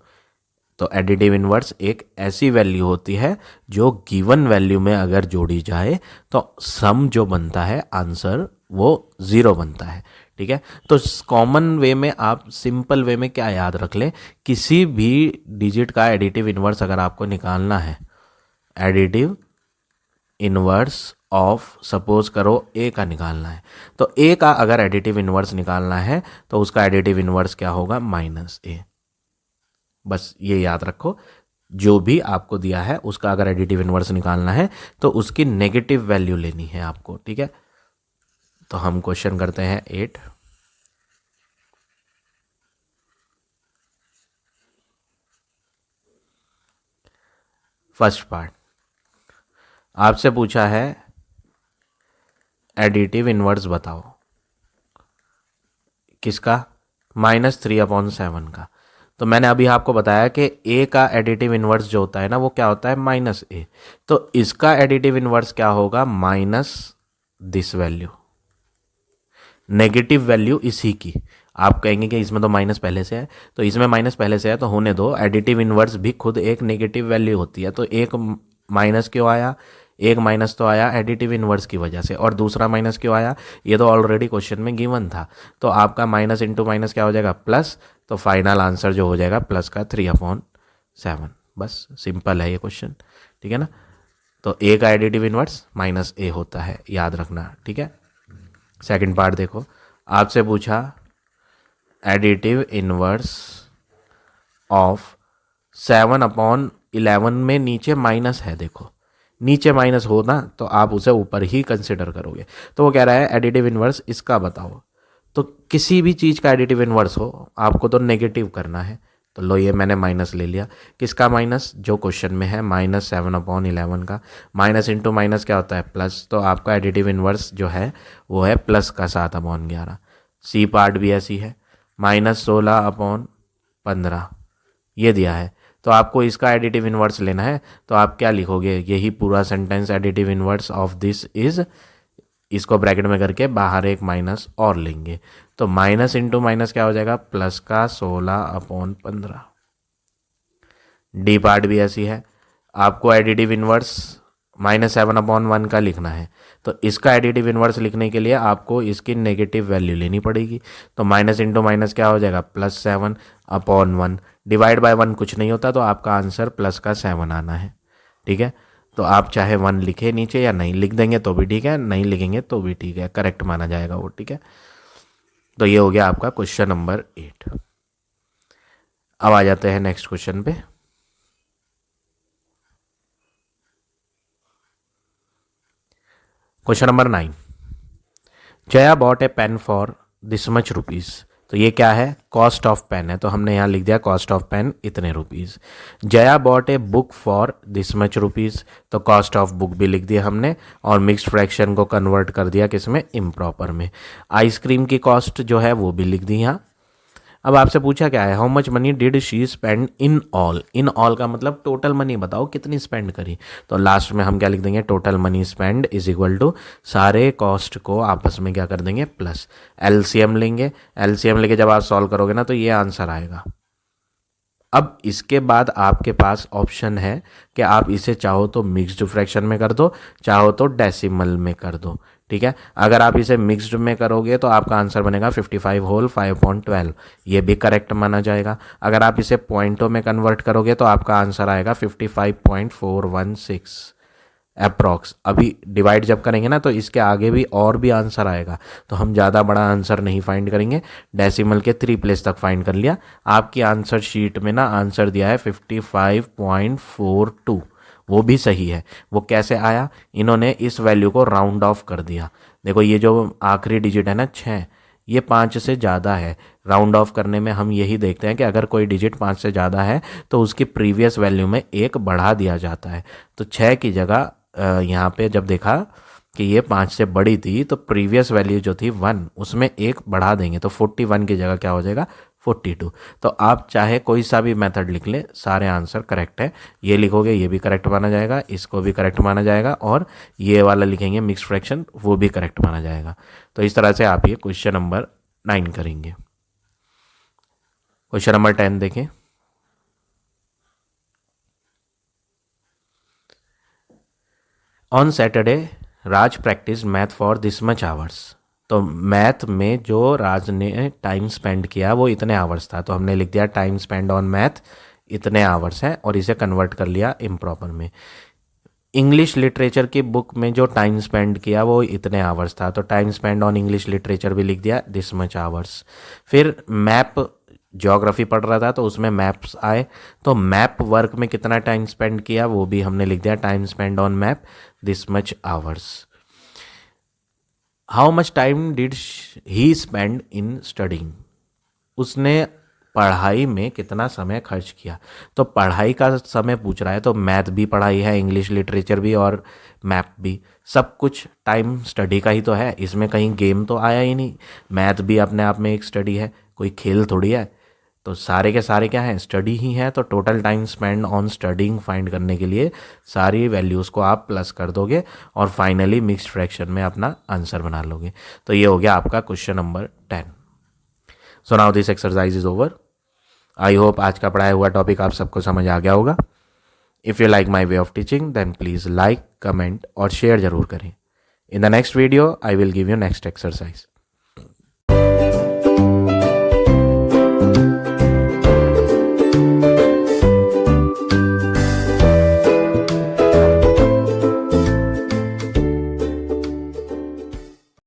तो एडिटिव इनवर्स एक ऐसी वैल्यू होती है जो गिवन वैल्यू में अगर जोड़ी जाए तो सम जो बनता है आंसर वो 0 बनता है। ठीक है, तो कॉमन वे में आप सिंपल वे में क्या याद रख लें, किसी भी डिजिट का एडिटिव इनवर्स अगर आपको निकालना है, एडिटिव इनवर्स ऑफ सपोज करो ए का निकालना है, तो ए का अगर एडिटिव इनवर्स निकालना है तो उसका एडिटिव इनवर्स क्या होगा, -a। बस ये याद रखो, जो भी आपको दिया है उसका अगर एडिटिव इनवर्स निकालना है तो उसकी नेगेटिव वैल्यू लेनी है आपको। ठीक है, तो हम क्वेश्चन करते हैं 8। फर्स्ट पार्ट आपसे पूछा है एडिटिव इनवर्स बताओ, किसका, -3/7 का। तो मैंने अभी आपको बताया कि a का एडिटिव इनवर्स जो होता है ना वो क्या होता है, -a। तो इसका एडिटिव इनवर्स क्या होगा, minus this value, negative value इसी की। आप कहेंगे कि इसमें तो माइनस पहले से है, तो इसमें माइनस पहले से है तो होने दो, एडिटिव इनवर्स भी खुद एक नेगेटिव वैल्यू होती है। तो एक माइनस क्यों आया, एक माइनस तो आया एडिटिव इनवर्स की वजह से, और दूसरा माइनस क्यों आया, ये तो ऑलरेडी क्वेश्चन में गिवन था। तो आपका माइनस इंटू माइनस क्या हो जाएगा, प्लस, तो फाइनल आंसर जो हो जाएगा प्लस का 3/7। बस सिंपल है ये क्वेश्चन। ठीक है ना, तो ए का एडिटिव इनवर्स -a होता है, याद रखना। ठीक है, सेकंड पार्ट देखो, आपसे पूछा एडिटिव इनवर्स ऑफ 7/11 में नीचे माइनस है, देखो नीचे माइनस हो ना तो आप उसे ऊपर ही कंसिडर करोगे। तो वो कह रहा है एडिटिव इनवर्स इसका बताओ, तो किसी भी चीज़ का एडिटिव इनवर्स हो आपको तो नेगेटिव करना है। तो लो ये मैंने माइनस ले लिया, किसका माइनस, जो क्वेश्चन में है -7/11 का। माइनस इंटू माइनस क्या होता है, प्लस, तो आपका एडिटिव इनवर्स जो है वो है प्लस का 7/11। सी पार्ट भी ऐसी है, -16/15 ये दिया है। तो आपको इसका एडिटिव इनवर्स लेना है, तो आप क्या लिखोगे, यही पूरा sentence, additive inverse of this is इसको ब्रैकेट में करके बाहर एक माइनस और लेंगे, तो माइनस इंटू माइनस क्या हो जाएगा, प्लस का 16/15। डी पार्ट भी ऐसी है, आपको एडिटिव इनवर्स -7/1 का लिखना है, तो इसका एडिटिव इनवर्स लिखने के लिए आपको इसकी नेगेटिव वैल्यू लेनी पड़ेगी, तो माइनस इंटू माइनस क्या हो जाएगा, +7/1। डिवाइड बाय 1 कुछ नहीं होता, तो आपका आंसर प्लस का 7 आना है। ठीक है, तो आप चाहे 1 लिखे नीचे या नहीं लिख देंगे तो भी ठीक है, नहीं लिखेंगे तो भी ठीक है, करेक्ट माना जाएगा वो। ठीक है, तो ये हो गया आपका क्वेश्चन नंबर 8। अब आ जाते हैं नेक्स्ट क्वेश्चन पे। Question number 9, Jaya bought a pen for this much rupees. तो ये क्या है, कॉस्ट ऑफ पेन है, तो हमने यहाँ लिख दिया कॉस्ट ऑफ पेन इतने rupees. Jaya bought a book for this much rupees, तो कॉस्ट ऑफ बुक भी लिख दिया हमने, और मिक्स्ड फ्रैक्शन को कन्वर्ट कर दिया किसमें, इम्प्रॉपर में। आइसक्रीम की कॉस्ट जो है वो भी लिख दी यहाँ। अब आपसे पूछा क्या है, how much money did she spend in all. In all का मतलब टोटल मनी बताओ कितनी स्पेंड करी, तो लास्ट में हम क्या लिख देंगे, total money spend is equal to सारे कॉस्ट को आपस में क्या कर देंगे, प्लस एलसीएम लेंगे। एलसीएम लेके जब आप सॉल्व करोगे ना तो ये आंसर आएगा। अब इसके बाद आपके पास ऑप्शन है कि आप इसे चाहो तो मिक्स्ड फ्रैक्शन में कर दो, चाहो तो डेसिमल में कर दो। ठीक है, अगर आप इसे मिक्स्ड में करोगे तो आपका आंसर बनेगा 55 होल 5/12, ये भी करेक्ट माना जाएगा। अगर आप इसे पॉइंटों में कन्वर्ट करोगे तो आपका आंसर आएगा 55.416 अप्रॉक्स। अभी डिवाइड जब करेंगे ना तो इसके आगे भी और भी आंसर आएगा, तो हम ज़्यादा बड़ा आंसर नहीं फाइंड करेंगे, डेसिमल के 3 प्लेस तक फाइंड कर लिया। आपकी आंसर शीट में ना आंसर दिया है 55.42, वो भी सही है। वो कैसे आया, इन्होंने इस वैल्यू को राउंड ऑफ कर दिया। देखो ये जो आखिरी डिजिट है ना 6, ये 5 से ज़्यादा है। राउंड ऑफ करने में हम यही देखते हैं कि अगर कोई डिजिट 5 से ज़्यादा है तो उसकी प्रीवियस वैल्यू में 1 बढ़ा दिया जाता है। तो 6 की जगह यहाँ पे जब देखा कि ये 5 से बड़ी थी तो प्रीवियस वैल्यू जो थी 1 उसमें 1 बढ़ा देंगे, तो 41 की जगह क्या हो जाएगा, 42। तो आप चाहे कोई सा भी मेथड लिख ले, सारे आंसर करेक्ट है। ये लिखोगे ये भी करेक्ट माना जाएगा, इसको भी करेक्ट माना जाएगा, और ये वाला लिखेंगे मिक्स फ्रैक्शन, वो भी करेक्ट माना जाएगा। तो इस तरह से आप ये क्वेश्चन नंबर 9 करेंगे। क्वेश्चन नंबर 10 देखें। On Saturday Raj practice math for this much hours. तो मैथ में जो राज ने टाइम स्पेंड किया वो इतने आवर्स था, तो हमने लिख दिया टाइम स्पेंड ऑन मैथ इतने आवर्स है, और इसे कन्वर्ट कर लिया इम्प्रॉपर में। इंग्लिश लिटरेचर की बुक में जो टाइम स्पेंड किया वो इतने आवर्स था, तो time spend on English literature भी लिख दिया दिस मच आवर्स। फिर मैप ज्योग्राफी पढ़ रहा था तो उसमें मैप्स आए, तो मैप वर्क में कितना टाइम स्पेंड किया वो भी हमने लिख दिया time spend on map this much hours. How much time did he spend in studying. उसने पढ़ाई में कितना समय खर्च किया, तो पढ़ाई का समय पूछ रहा है, तो मैथ भी पढ़ाई है, इंग्लिश लिटरेचर भी और मैप भी, सब कुछ टाइम स्टडी का ही तो है, इसमें कहीं गेम तो आया ही नहीं। मैथ भी अपने आप में एक स्टडी है, कोई खेल थोड़ी है, तो सारे के सारे क्या हैं, स्टडी ही है। तो total time spend on studying find करने के लिए सारी वैल्यूज़ को आप प्लस कर दोगे और फाइनली मिक्स्ड फ्रैक्शन में अपना आंसर बना लोगे। तो ये हो गया आपका question number 10। So now this exercise is over. I hope आज का पढ़ाया हुआ टॉपिक आप सबको समझ आ गया होगा। If you like my way of teaching then please like, comment और शेयर जरूर करें। In the next video I will give you next exercise.